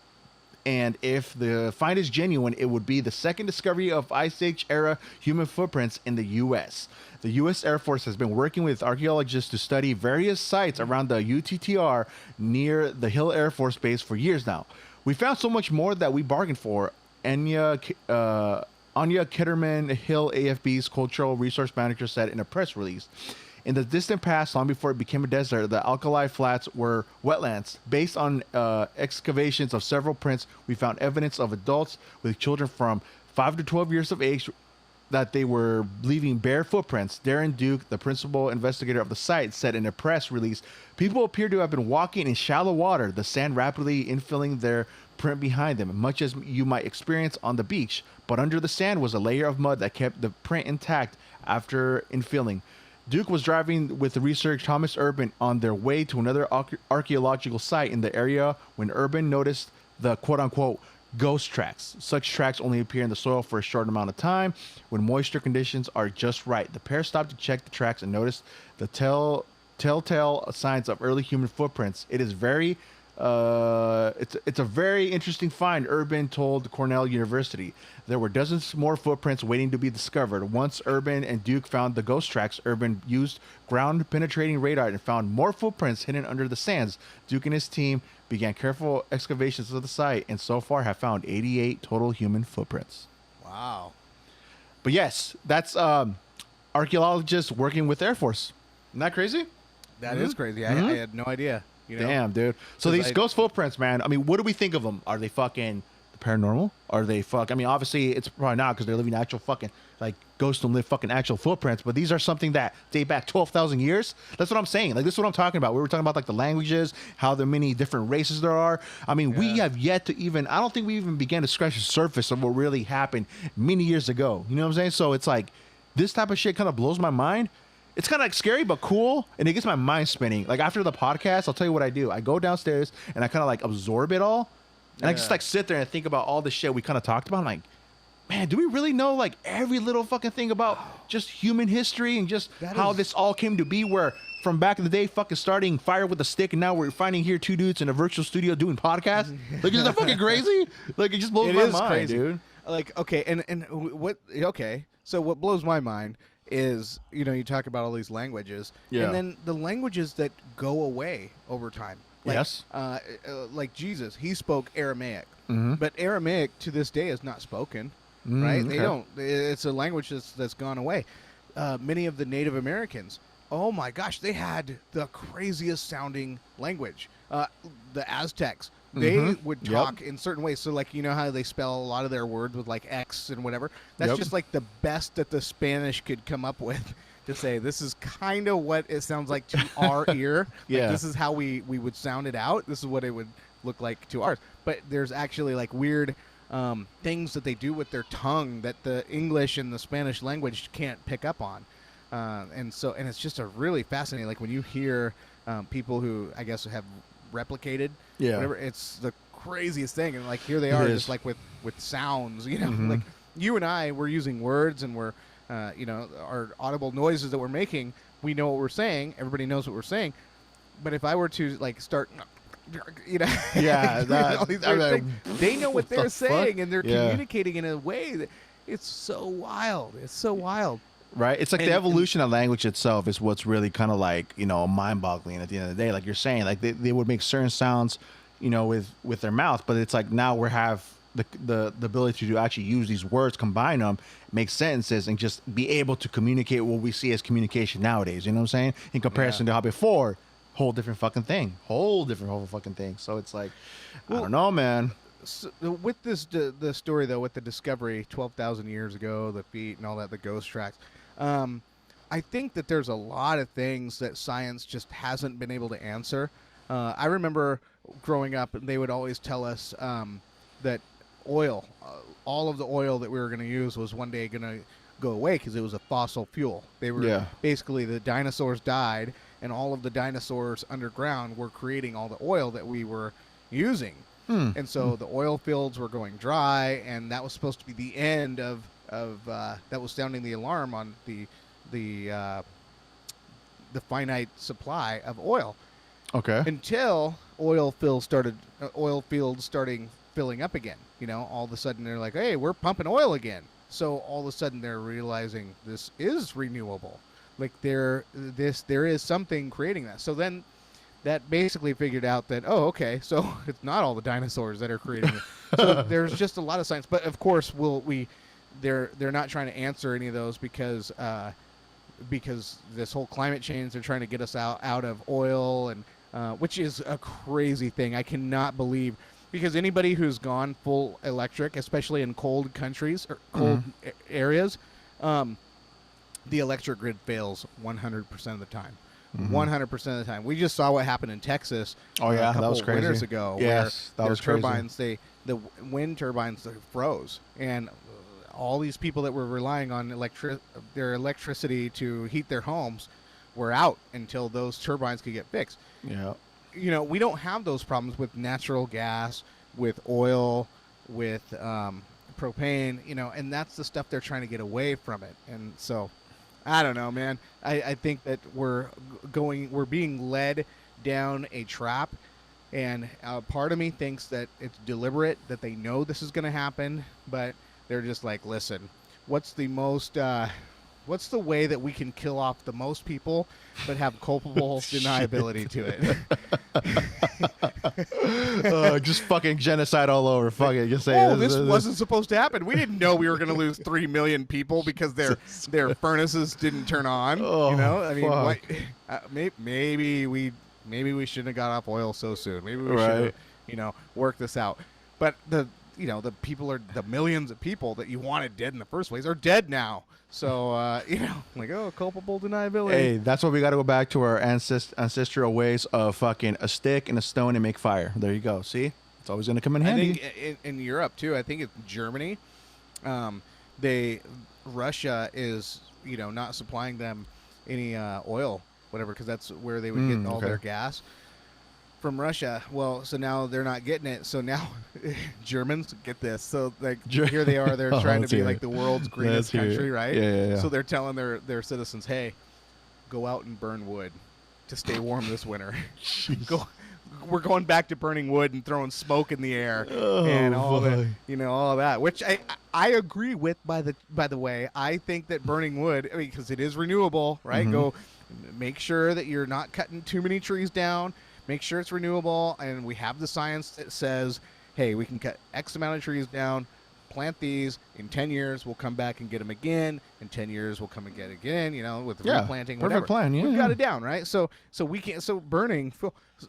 and if the find is genuine, it would be the second discovery of Ice Age era human footprints in the U.S. The U.S. Air Force has been working with archaeologists to study various sites around the UTTR near the Hill Air Force Base for years now. We found so much more that we bargained for, Anya Kitterman, Hill AFB's Cultural Resource Manager, said in a press release. In the distant past, long before it became a desert, the Alkali Flats were wetlands. Based on excavations of several prints, we found evidence of adults with children from 5 to 12 years of age that they were leaving bare footprints. Darren Duke, the principal investigator of the site, said in a press release, people appear to have been walking in shallow water, the sand rapidly infilling their print behind them, much as you might experience on the beach. But under the sand was a layer of mud that kept the print intact after infilling. Duke was driving with the researcher Thomas Urban on their way to another archaeological site in the area when Urban noticed the quote-unquote ghost tracks. Such tracks only appear in the soil for a short amount of time when moisture conditions are just right. The pair stopped to check the tracks and noticed the telltale signs of early human footprints. It is very it's a very interesting find, Urban told Cornell University. There were dozens more footprints waiting to be discovered. Once Urban and Duke found the ghost tracks, Urban used ground-penetrating radar and found more footprints hidden under the sands. Duke and his team began careful excavations of the site and so far have found 88 total human footprints. Wow. But yes, that's archaeologists working with Air Force. Isn't that crazy? That is crazy. I had no idea. You know? Damn, dude. So these ghost footprints, man. I mean, what do we think of them? Are they fucking paranormal? Are they I mean, obviously it's probably not because they're living actual fucking like ghosts don't live fucking actual footprints. But these are something that date back 12,000 years. That's what I'm saying. Like this is what I'm talking about. We were talking about like the languages, how there many different races there are. I mean, we have yet to even. I don't think we even began to scratch the surface of what really happened many years ago. You know what I'm saying? So it's like this type of shit kind of blows my mind. It's kind of like scary but cool, and it gets my mind spinning. Like after the podcast, I'll tell you what I do. I go downstairs and I kind of like absorb it all, and I just like sit there and think about all the shit we kind of talked about. I'm like, man, do we really know like every little fucking thing about just human history and just how this all came to be? Where from back in the day, fucking starting fire with a stick, and now we're finding here two dudes in a virtual studio doing podcasts. Like, isn't that fucking crazy? Like, it just blows my mind, crazy, dude. Like, okay, and what? Okay, so what blows my mind is, you talk about all these languages, and then the languages that go away over time. Like, yes. Like Jesus, he spoke Aramaic, but Aramaic to this day is not spoken, right? They don't. It's a language that's gone away. Many of the Native Americans, oh my gosh, they had the craziest sounding language. The Aztecs, they would talk in certain ways. So, like, how they spell a lot of their words with, like, X and whatever? That's just, like, the best that the Spanish could come up with to say, this is kind of what it sounds like to our ear. Like, this is how we would sound it out. This is what it would look like to ours. But there's actually, like, weird things that they do with their tongue that the English and the Spanish language can't pick up on. And it's just a really fascinating, like, when you hear people who, I guess, have replicated whatever, it's the craziest thing. And like here they are just like with sounds, like you and I, we're using words and we're our audible noises that we're making, we know what we're saying, everybody knows what we're saying. but if I were to like start, you know, Yeah, doing all these weird like, things, they know what the they're fuck? saying, and they're Yeah. communicating in a way that it's so wild. It's so wild. Right, it's like the And evolution of language itself is what's really kind of like, mind-boggling at the end of the day. Like you're saying, like they would make certain sounds, with their mouth, but it's like now we have the ability to actually use these words, combine them, make sentences, and just be able to communicate what we see as communication nowadays. You know what I'm saying? In comparison to how before, whole different fucking thing, whole fucking thing. So it's like, I Well, don't know, man. So, with this the story though, with the discovery 12,000 years ago, the feet and all that, the ghost tracks, I think that there's a lot of things that science just hasn't been able to answer. I remember growing up, they would always tell us that oil, all of the oil that we were going to use was one day going to go away because it was a fossil fuel. They were Yeah. basically, the dinosaurs died, and all of the dinosaurs underground were creating all the oil that we were using. And so the oil fields were going dry, and that was supposed to be the end of that was sounding the alarm on the finite supply of oil Okay. until oil fields starting filling up again. All of a sudden they're like, hey, we're pumping oil again. So all of a sudden they're realizing this is renewable. Like there is something creating that. So then that basically figured out that, oh, okay, so it's not all the dinosaurs that are creating it. So there's just a lot of science, but of course they're not trying to answer any of those because this whole climate change, they're trying to get us out of oil, and which is a crazy thing. I cannot believe, because anybody who's gone full electric, especially in cold countries or cold areas, the electric grid fails 100% of the time. 100% of the time. We just saw what happened in Texas. Oh, yeah, a couple that was crazy. winters ago. Yes, that where was their crazy. turbines, the wind turbines, they froze, and all these people that were relying on their electricity to heat their homes were out until those turbines could get fixed. Yeah. We don't have those problems with natural gas, with oil, with propane. And that's the stuff they're trying to get away from it. And so, I don't know, man. I think that we're being led down a trap, and part of me thinks that it's deliberate, that they know this is going to happen, but they're just like, listen, what's the way that we can kill off the most people but have culpable deniability to it? Just fucking genocide all over. Fuck it. Just say This wasn't supposed to happen. We didn't know we were going to lose 3 million people because their furnaces didn't turn on. Oh, I mean, fuck. maybe we shouldn't have got off oil so soon. Maybe we Right. should have, worked this out. But the millions of people that you wanted dead in the first place are dead now. So, culpable deniability. Hey, that's why we got to go back to our ancestral ways of fucking a stick and a stone and make fire. There you go. See? It's always going to come in I handy. think in Europe too. I think it's Germany. Russia is not supplying them any oil, whatever, because that's where they would get all okay. their gas from Russia. Well, so now they're not getting it. So now Germans get this. So here they are. They're trying to let's be hear like it. the world's greenest Let's hear country, it. right? Yeah. So they're telling their citizens, hey, go out and burn wood to stay warm this winter. We're going back to burning wood and throwing smoke in the air and all fuck. that, all that, which I agree with. By the way, I think that burning wood, because it is renewable, right? Go make sure that you're not cutting too many trees down. Make sure it's renewable, and we have the science that says, hey, we can cut X amount of trees down, plant these. In 10 years, we'll come back and get them again. In 10 years, we'll come and get it again. With replanting, perfect whatever. plan. Yeah, We've yeah. got it down, right? So we can't. So burning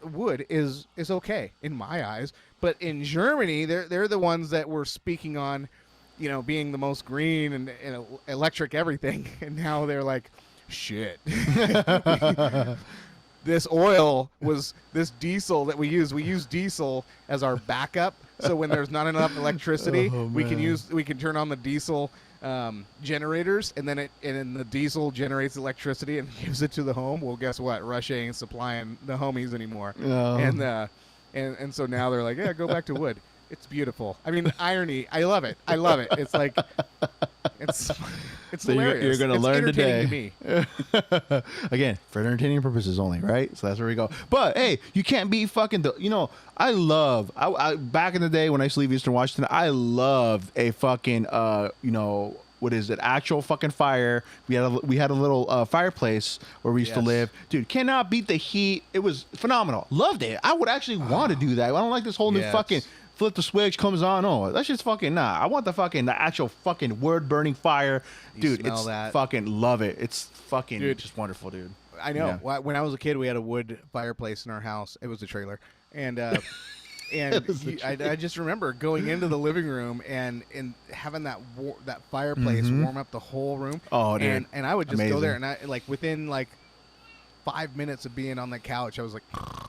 wood is okay in my eyes, but in Germany, they're the ones that were speaking on, being the most green and electric everything, and now they're like, shit. This diesel that we use diesel as our backup. So when there's not enough electricity, we can turn on the diesel generators, and then the diesel generates electricity and gives it to the home. Well, guess what? Russia ain't supplying the homies anymore. No. And so now they're like, yeah, go back to wood. It's beautiful. I mean, irony. I love it. It's like, It's So hilarious. you're gonna It's learn entertaining today. to me. Again, for entertaining purposes only, right? So that's where we go. But hey, you can't beat fucking the. You know, I back in the day when I used to leave Eastern Washington, I loved a fucking what is it? Actual fucking fire. We had a little fireplace where we used to Yes. live. Dude, cannot beat the heat. It was phenomenal. Loved it. I would actually want to do that. I don't like this whole new Yes. fucking flip the switch comes on. Oh, that's just fucking nah. I want the actual fucking wood burning fire, dude. smell It's that. fucking love it. It's fucking Dude. just wonderful, dude. I know. Yeah. When I was a kid, we had a wood fireplace in our house. It was a trailer, and I just remember going into the living room and having that fireplace warm up the whole room. Oh, dude. And I would just go Amazing. there, and I like within like 5 minutes of being on the couch, I was like,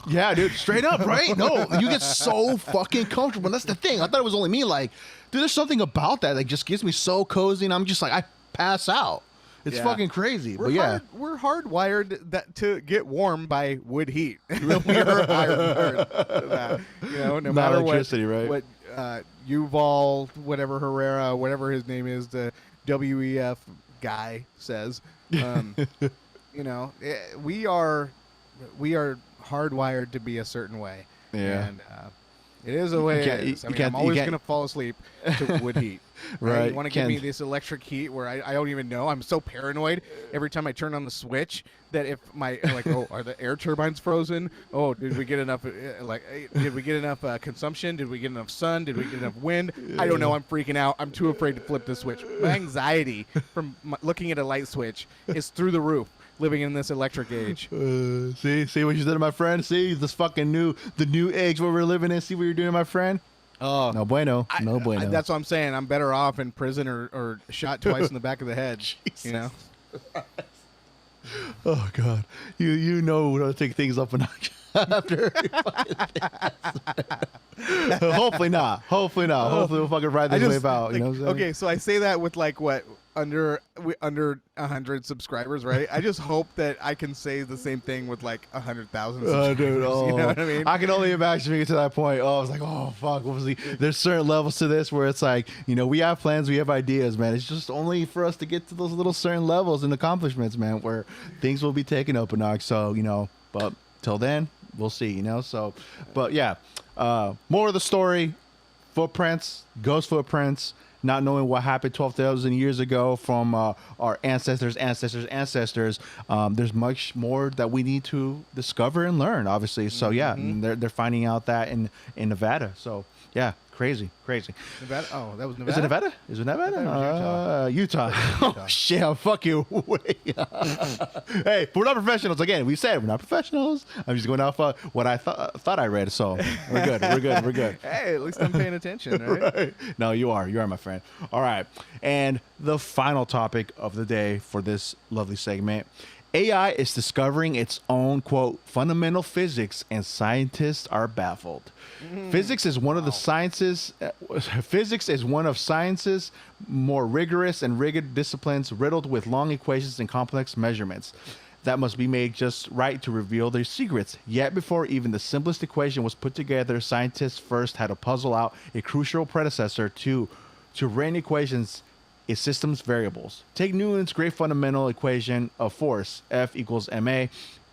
Yeah, dude, straight up, right? No, you get so fucking comfortable. And that's the thing. I thought it was only me. Like, dude, there's something about that that just gets me so cozy, and I'm just like, I pass out. It's Yeah. fucking crazy. But yeah, we're hardwired to get warm by wood heat. We're hardwired to that. You know, no Not matter electricity, what, right? what Yuval, whatever Herrera, whatever his name is, the WEF guy says. You know, we are hardwired to be a certain way. Yeah. And it is a way can't- it is. I you mean, can't- I'm you always can't- going to fall asleep to wood heat. Right, You want to give me can't- this electric heat where I don't even know. I'm so paranoid every time I turn on the switch that if my oh, are the air turbines frozen? Oh, did we get enough did we get enough consumption? Did we get enough sun? Did we get enough wind? I don't know. I'm freaking out. I'm too afraid to flip the switch. My anxiety from looking at a light switch is through the roof living in this electric age. see what you did to my friend. See this fucking the new age where we're living in. See what you're doing, my friend. Oh, No bueno. No bueno. that's what I'm saying. I'm better off in prison or shot twice in the back of the head. Jesus. You know? Oh God, you know how to take things up a notch after. Hopefully not. Hopefully not. Hopefully we'll fucking ride this wave out. You know what I'm saying? Okay, so I say that with like what under 100 subscribers, right? I just hope that I can say the same thing with like 100,000 subscribers. Oh, dude, oh. You know what I mean? I can only imagine we get to that point. Oh, I was like, oh, fuck. What was There's certain levels to this where it's like, you know, we have plans, we have ideas, man. It's just only for us to get to those little certain levels and accomplishments, man, where things will be taken up a notch. So, you know, but till then, we'll see, you know? So, but yeah, more of the story, footprints, ghost footprints, not knowing what happened 12,000 years ago from our ancestors. There's much more that we need to discover and learn, obviously. So yeah, they're finding out that in Nevada. So yeah, crazy. Nevada? Oh, that was Nevada. Is it Nevada? Is it Nevada? thought it was Utah. Oh shit! I'm fucking way. Hey, but we're not professionals. Again, we said we're not professionals. I'm just going off what I thought I read. So we're good. We're good. Hey, at least I'm paying attention, right? Right. No, you are my friend. All right, and the final topic of the day for this lovely segment. AI is discovering its own, quote, fundamental physics, and scientists are baffled. Physics is one of the sciences. Physics is one of science's more rigorous and rigid disciplines, riddled with long equations and complex measurements that must be made just right to reveal their secrets. Yet before even the simplest equation was put together, scientists first had to puzzle out a crucial predecessor to written equations is systems variables. Take Newton's great fundamental equation of force, F equals ma.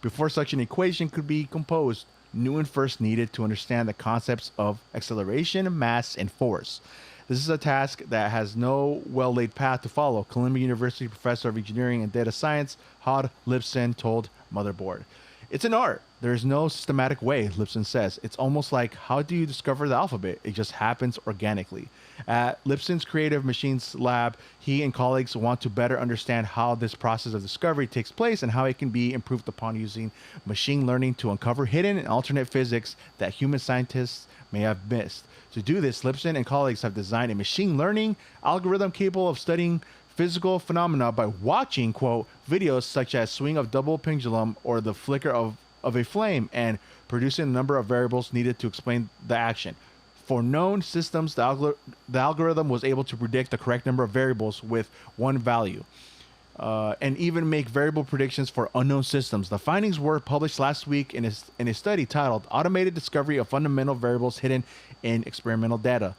Before such an equation could be composed, Newton first needed to understand the concepts of acceleration, mass, and force. This is a task that has no well-laid path to follow, Columbia University professor of engineering and data science, Hod Lipson, told Motherboard. It's an art. There's no systematic way, Lipson says. It's almost like, how do you discover the alphabet? It just happens organically. At Lipson's Creative Machines Lab, he and colleagues want to better understand how this process of discovery takes place and how it can be improved upon using machine learning to uncover hidden and alternate physics that human scientists may have missed. To do this, Lipson and colleagues have designed a machine learning algorithm capable of studying physical phenomena by watching, quote, videos such as swing of double pendulum or the flicker of a flame and producing a number of variables needed to explain the action. For known systems, the algorithm was able to predict the correct number of variables with one value, and even make variable predictions for unknown systems. The findings were published last week in a study titled Automated Discovery of Fundamental Variables Hidden in Experimental Data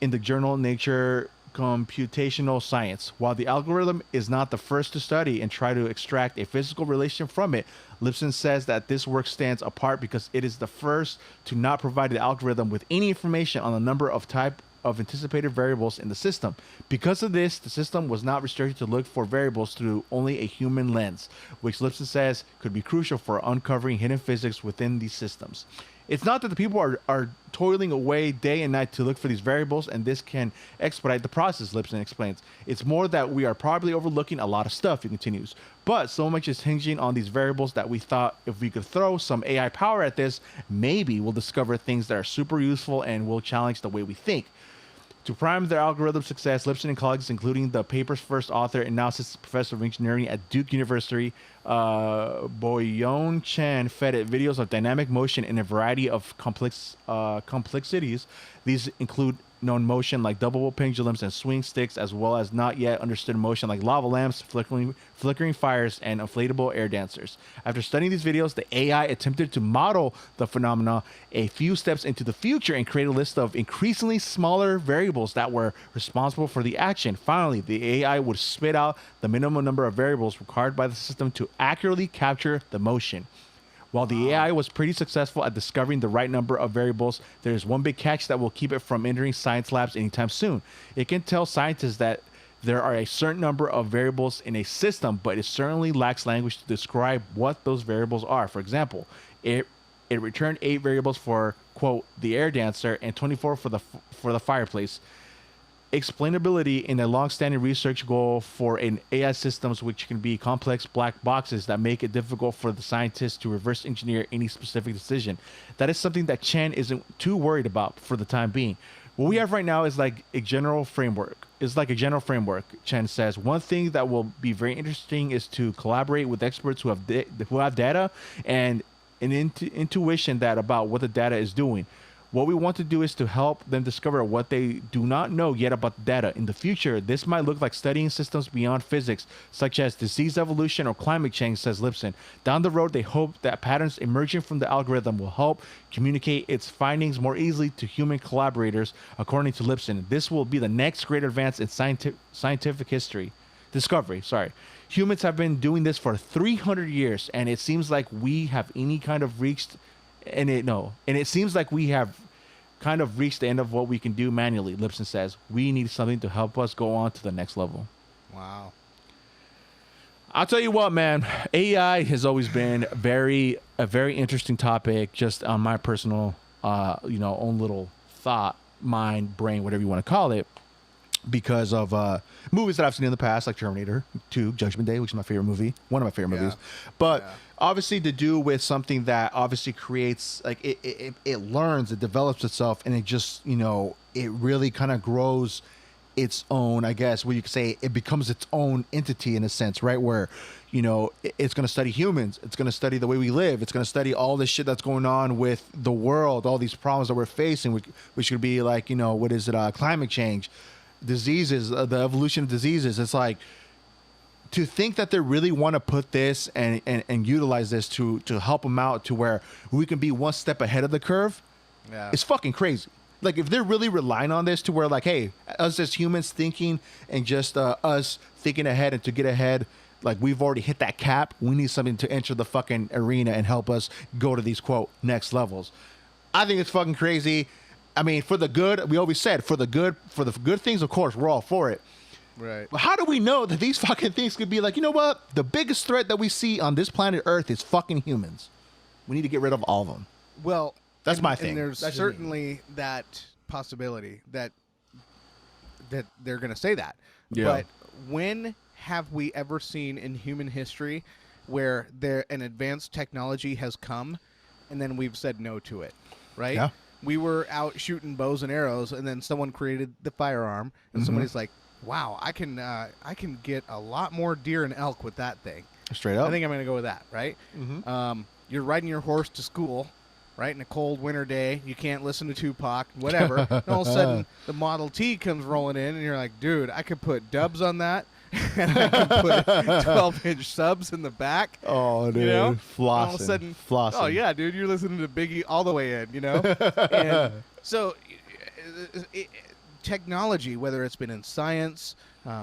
in the journal Nature computational science. While the algorithm is not the first to study and try to extract a physical relation from it, Lipson says that this work stands apart because it is the first to not provide the algorithm with any information on the number of type of anticipated variables in the system. Because of this, the system was not restricted to look for variables through only a human lens, which Lipson says could be crucial for uncovering hidden physics within these systems. It's not that the people are toiling away day and night to look for these variables, and this can expedite the process, Lipson explains. It's more that we are probably overlooking a lot of stuff, he continues. But so much is hinging on these variables that we thought if we could throw some AI power at this, maybe we'll discover things that are super useful and will challenge the way we think. To prime their algorithm success, Lipson and colleagues, including the paper's first author and now assistant professor of engineering at Duke University, Boyon Chan, fed it videos of dynamic motion in a variety of complexities. These include known motion like double pendulums and swing sticks, as well as not yet understood motion like lava lamps, flickering fires, and inflatable air dancers. After studying these videos, the AI attempted to model the phenomena a few steps into the future and create a list of increasingly smaller variables that were responsible for the action. Finally, the AI would spit out the minimum number of variables required by the system to accurately capture the motion. While the AI was pretty successful at discovering the right number of variables, there is one big catch that will keep it from entering science labs anytime soon. It can tell scientists that there are a certain number of variables in a system, but it certainly lacks language to describe what those variables are. For example, it returned 8 variables for, quote, the air dancer and 24 for the fireplace. Explainability in a long-standing research goal for an AI systems, which can be complex black boxes that make it difficult for the scientists to reverse engineer any specific decision. That is something that Chen isn't too worried about for the time being. What we have right now is like a general framework. It's like a general framework, Chen says. One thing that will be very interesting is to collaborate with experts who have data and an intuition that about what the data is doing. What we want to do is to help them discover what they do not know yet about the data. In the future, this might look like studying systems beyond physics, such as disease evolution or climate change, says Lipson. Down the road, they hope that patterns emerging from the algorithm will help communicate its findings more easily to human collaborators, according to Lipson. This will be the next great advance in scientific discovery. Humans have been doing this for 300 years, and it seems like we have any kind of reached... And it seems like we have kind of reached the end of what we can do manually. Lipson says we need something to help us go on to the next level. Wow. I'll tell you what, man. AI has always been a very interesting topic. Just on my personal, own little thought, mind, brain, whatever you want to call it, because of movies that I've seen in the past, like Terminator 2, Judgment Day, which is my favorite movie, one of my favorite movies. But obviously to do with something that obviously creates, like, it learns, it develops itself, and it just, it really kind of grows its own, I guess, what you could say, it becomes its own entity in a sense, right? Where, it's going to study humans. It's going to study the way we live. It's going to study all this shit that's going on with the world, all these problems that we're facing, which could be like, climate change, diseases, the evolution of diseases. It's like, to think that they really want to put this and utilize this to help them out to where we can be one step ahead of the curve, it's fucking crazy. Like, if they're really relying on this to where, like, hey, us as humans thinking and just us thinking ahead and to get ahead, like, we've already hit that cap. We need something to enter the fucking arena and help us go to these, quote, next levels. I think it's fucking crazy. I mean, for the good, we always said, for the good things, of course, we're all for it. Right. But how do we know that these fucking things could be like, you know what? The biggest threat that we see on this planet Earth is fucking humans. We need to get rid of all of them. Well, that's my thing. And there's certainly that possibility that they're going to say that. Yeah. But when have we ever seen in human history where an advanced technology has come and then we've said no to it, right? Yeah. We were out shooting bows and arrows, and then someone created the firearm, and somebody's like, wow, I can get a lot more deer and elk with that thing. Straight up. I think I'm going to go with that, right? You're riding your horse to school, right, in a cold winter day. You can't listen to Tupac, whatever. And all of a sudden, the Model T comes rolling in, and you're like, dude, I could put dubs on that, and I could put 12-inch subs in the back. Oh, dude. Flossing. All of a sudden, flossing. Oh, yeah, dude, you're listening to Biggie all the way in, And so... technology, whether it's been in science,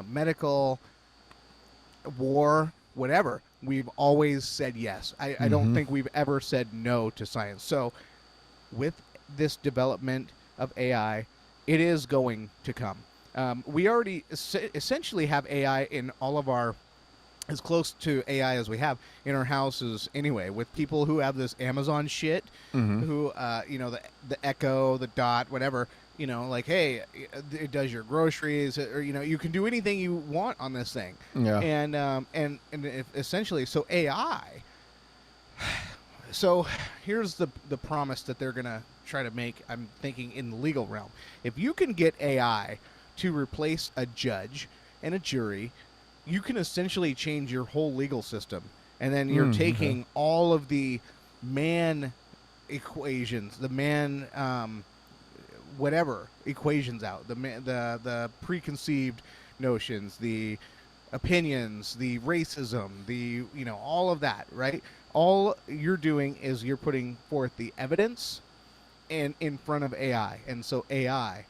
medical, war, whatever, we've always said yes. I don't think we've ever said no to science. So with this development of AI, it is going to come. We already essentially have AI in all of our, as close to AI as we have in our houses anyway, with people who have this Amazon shit, who, the Echo, the Dot, whatever, like, hey, it does your groceries, or, you can do anything you want on this thing. Yeah. And essentially, so AI, so here's the promise that they're going to try to make, I'm thinking, in the legal realm. If you can get AI to replace a judge and a jury, you can essentially change your whole legal system. And then you're taking all of the man equations, the man whatever equations out, the preconceived notions, the opinions, the racism, the all of that, right? All you're doing is you're putting forth the evidence and in front of AI. And so AI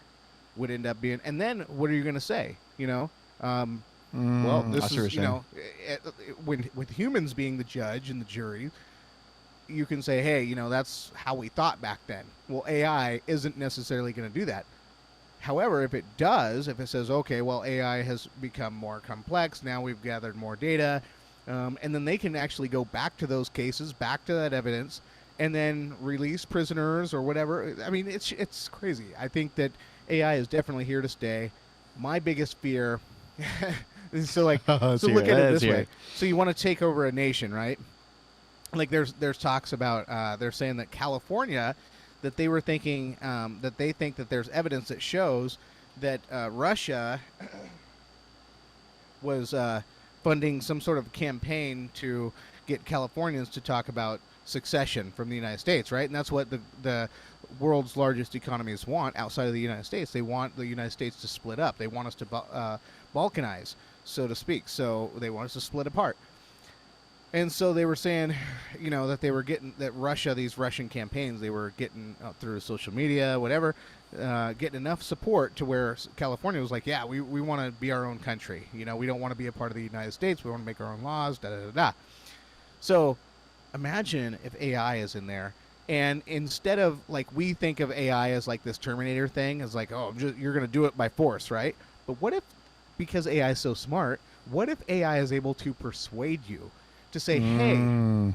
would end up being, and then what are you going to say? Well, this is, with humans being the judge and the jury, you can say, hey, that's how we thought back then. Well, AI isn't necessarily going to do that. However, if it does, if it says, okay, well, AI has become more complex, now we've gathered more data, and then they can actually go back to those cases, back to that evidence, and then release prisoners or whatever. I mean, it's crazy. I think that AI is definitely here to stay. My biggest fear... so look at it this way. So you want to take over a nation, right? Like there's talks about they're saying that California, that they were thinking that they think that there's evidence that shows that Russia was funding some sort of campaign to get Californians to talk about succession from the United States, right? And that's what the world's largest economies want outside of the United States. They want the United States to split up. They want us to balkanize, so to speak. So they want us to split apart. And so they were saying, that they were getting, that Russia, these Russian campaigns, they were getting through social media, whatever, getting enough support to where California was like, yeah, we want to be our own country. We don't want to be a part of the United States. We want to make our own laws, da-da-da-da. So imagine if AI is in there. And instead of, like, we think of AI as like this Terminator thing, as like, oh, you're going to do it by force, right? But what if, because AI is so smart, what if AI is able to persuade you to say, hey,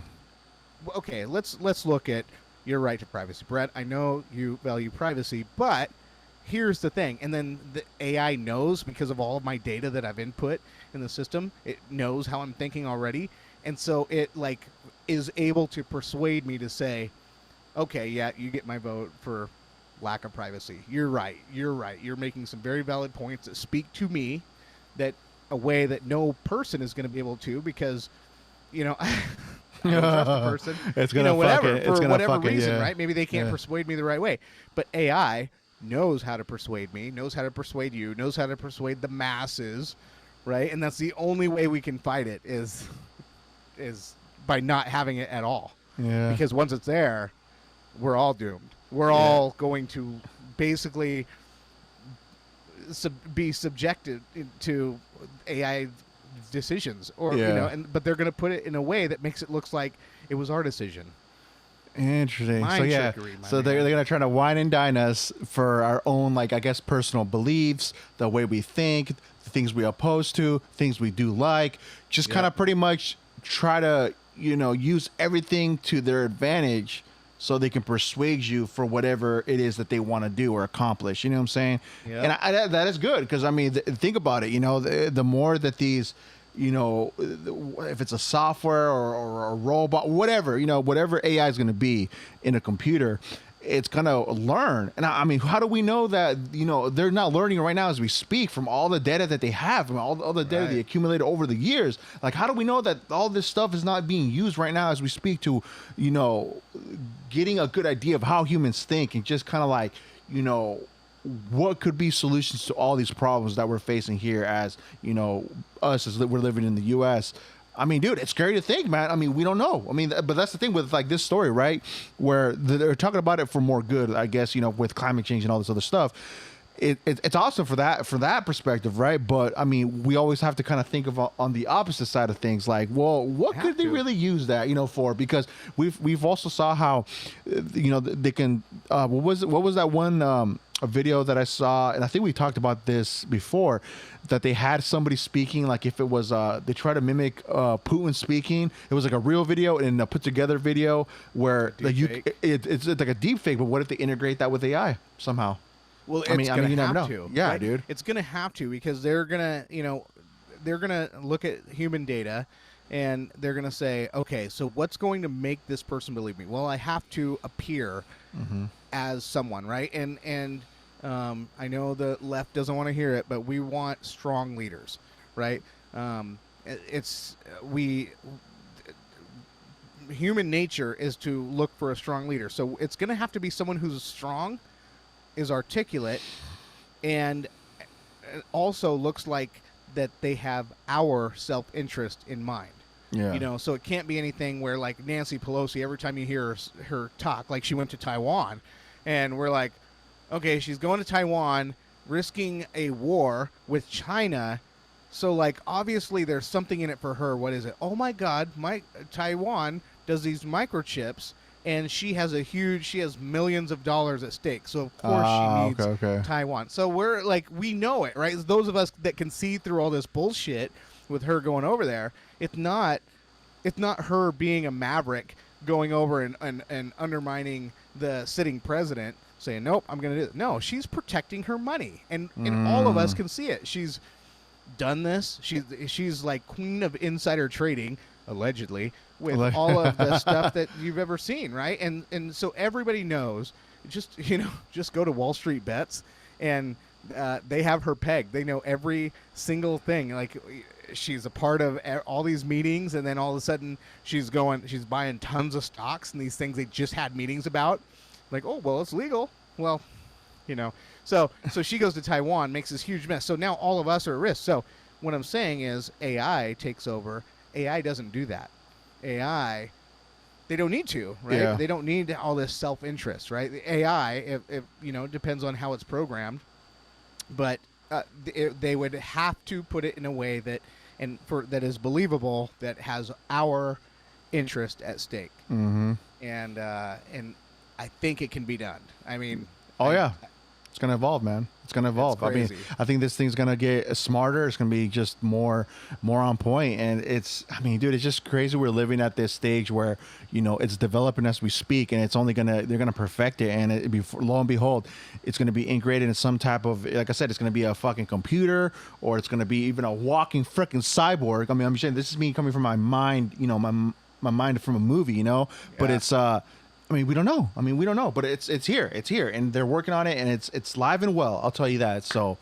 okay, let's look at your right to privacy. Brett, I know you value privacy, but here's the thing. And then the AI knows, because of all of my data that I've input in the system, it knows how I'm thinking already. And so it, like, is able to persuade me to say, okay, yeah, you get my vote for lack of privacy. You're right. You're making some very valid points that speak to me, that a way that no person is going to be able to, because, I don't trust the person. It's gonna whatever, it's for gonna whatever reason, yeah. right? Maybe they can't persuade me the right way. But AI knows how to persuade me, knows how to persuade you, knows how to persuade the masses, right? And that's the only way we can fight it is by not having it at all. Yeah. Because once it's there, we're all doomed. We're all going to basically be subjected to AI decisions, or but they're going to put it in a way that makes it look like it was our decision. Interesting. Mind so trickery, so they're gonna try to wine and dine us for our own, like, I guess, personal beliefs, the way we think, the things we oppose to, things we do like, just kind of pretty much try to use everything to their advantage, so they can persuade you for whatever it is that they want to do or accomplish. You know what I'm saying? Yeah. And that is good, because I mean, think about it. The more that these, if it's a software or a robot, whatever, whatever AI is going to be in a computer, it's going to learn. And I mean, how do we know that, they're not learning right now as we speak from all the data that they have, from all the data they accumulated over the years? Like, how do we know that all this stuff is not being used right now as we speak to, getting a good idea of how humans think, and just kind of like, what could be solutions to all these problems that we're facing here as, us as we're living in the U.S. I mean, dude, it's scary to think, man. I mean, we don't know. I mean, but that's the thing with, like, this story, right? Where they're talking about it for more good, I guess, with climate change and all this other stuff. it's awesome for that perspective, right? But I mean, we always have to kind of think of on the opposite side of things, like, well, what could they really use that, for? Because we've also saw how, they can. What was that one a video that I saw, and I think we talked about this before, that they had somebody speaking like if it was they try to mimic Putin speaking. It was like a real video and a put together video where like it's like a deep fake. But what if they integrate that with AI somehow? Well, it's gonna you never know. to. Yeah, right? dude. It's gonna have to, because they're gonna, they're gonna look at human data, and they're gonna say, okay, so what's going to make this person believe me? Well, I have to appear as someone, right? And I know the left doesn't want to hear it, but we want strong leaders, right? Human nature is to look for a strong leader, so it's gonna have to be someone who's strong, is articulate, and also looks like that they have our self-interest in mind. Yeah. So it can't be anything where, like, Nancy Pelosi, every time you hear her talk, like she went to Taiwan, and we're like, okay, she's going to Taiwan, risking a war with China, so, like, obviously there's something in it for her. What is it? Oh my God, Taiwan does these microchips, and she has millions of dollars at stake. So of course she needs Taiwan. So we're like, we know it, right? Those of us that can see through all this bullshit with her going over there, it's not her being a maverick going over and undermining the sitting president, saying, nope, I'm going to do it. No, she's protecting her money, and all of us can see it. She's done this. She's like queen of insider trading, allegedly, with all of the stuff that you've ever seen, right? And so everybody knows. Just go to Wall Street Bets, and they have her pegged. They know every single thing. Like, she's a part of all these meetings, and then all of a sudden she's buying tons of stocks and these things they just had meetings about. Like, oh well, it's legal. Well, So she goes to Taiwan, makes this huge mess. So now all of us are at risk. So what I'm saying is AI takes over. AI doesn't do that. AI, they don't need to, right? Yeah. They don't need all this self-interest, right? The AI, if depends on how it's programmed, but they would have to put it in a way that is believable, that has our interest at stake. And I think it can be done. I mean, it's gonna evolve, man. It's gonna evolve. I mean, I think this thing's gonna get smarter. It's gonna be just more on point. And it's just crazy. We're living at this stage where it's developing as we speak, and it's only they're gonna perfect it, and lo and behold, it's gonna be integrated in some type of, like I said, it's gonna be a fucking computer, or it's gonna be even a walking freaking cyborg. I mean, I'm saying this is me coming from my mind, my mind from a movie, but it's we don't know, but it's here, and they're working on it, and it's live and well. I'll tell you that. So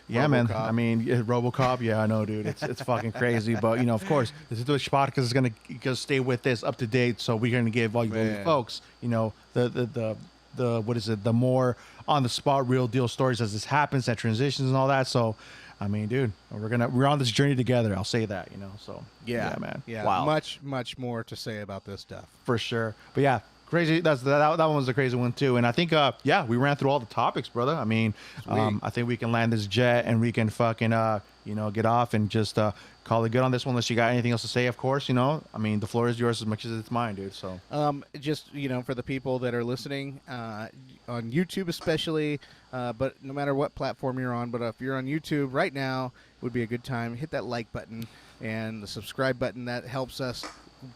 yeah, man. I mean, RoboCop. Yeah, I know, dude. It's fucking crazy, but of course, this is the podcast is gonna stay with this up to date, so we're gonna give all you folks, the what is it, the more on the spot, real deal stories as this happens, that transitions and all that. So, I mean, dude, we're on this journey together. I'll say that, So yeah, man. Yeah, wow. Much more to say about this stuff for sure. But yeah. Crazy. That one was a crazy one too. And I think we ran through all the topics, brother. I mean, I think we can land this jet and we can fucking get off and just call it good on this one, unless you got anything else to say, of course. I mean, the floor is yours as much as it's mine, dude. So just for the people that are listening on YouTube especially, but no matter what platform you're on, but if you're on YouTube right now, it would be a good time. Hit that like button and the subscribe button. That helps us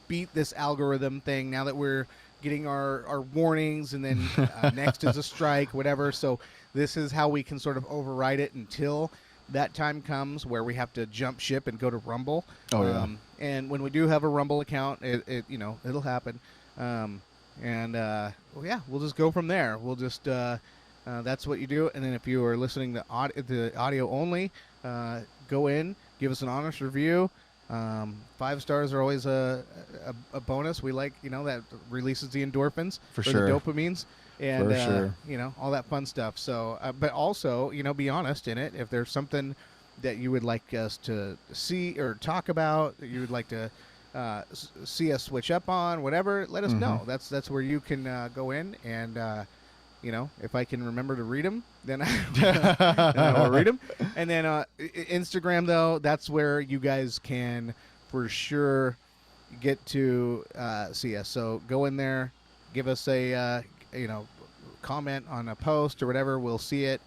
beat this algorithm thing now that we're getting our warnings, and then next is a strike, whatever. So this is how we can sort of override it until that time comes where we have to jump ship and go to Rumble. And when we do have a Rumble account, it'll happen. We'll just go from there. We'll just that's what you do. And then if you are listening to the audio only, go in, give us an honest review. 5 stars are always a bonus. We like, that releases the endorphins, for sure, the dopamines, and all that fun stuff. So, but also, be honest in it. If there's something that you would like us to see or talk about, that you would like to see us switch up on, whatever, let us know. That's where you can go in and if I can remember to read them, then I will read them. And then Instagram, though, that's where you guys can for sure get to see us. So go in there, give us a comment on a post or whatever. We'll see it.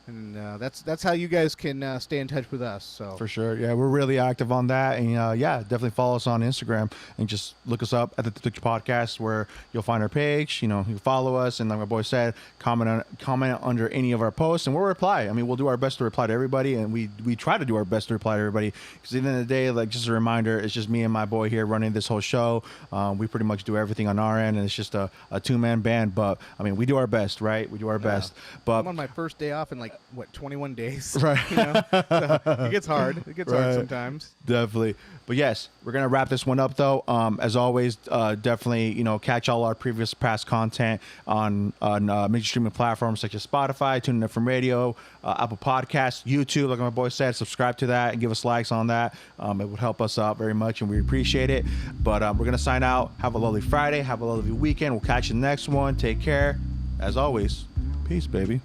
And that's how you guys can stay in touch with us. So For sure. Yeah, we're really active on that. And yeah, definitely follow us on Instagram and just look us up at the Picture Podcast, where you'll find our page. You can follow us. And like my boy said, comment under any of our posts and we'll reply. I mean, we'll do our best to reply to everybody. And we try to do our best to reply to everybody. Because at the end of the day, like, just a reminder, it's just me and my boy here running this whole show. We pretty much do everything on our end. And it's just a two-man band. But, I mean, we do our best, right? We do our best. But I'm on my first day off in 21 days. Right. So it gets hard. It gets hard Right. sometimes. Definitely. But yes, we're going to wrap this one up, though. As always, definitely, catch all our previous past content on major streaming platforms such as Spotify, TuneIn FM Radio, Apple Podcasts, YouTube. Like my boy said, subscribe to that and give us likes on that. It would help us out very much, and we appreciate it. But we're going to sign out. Have a lovely Friday. Have a lovely weekend. We'll catch you next one. Take care. As always, peace, baby.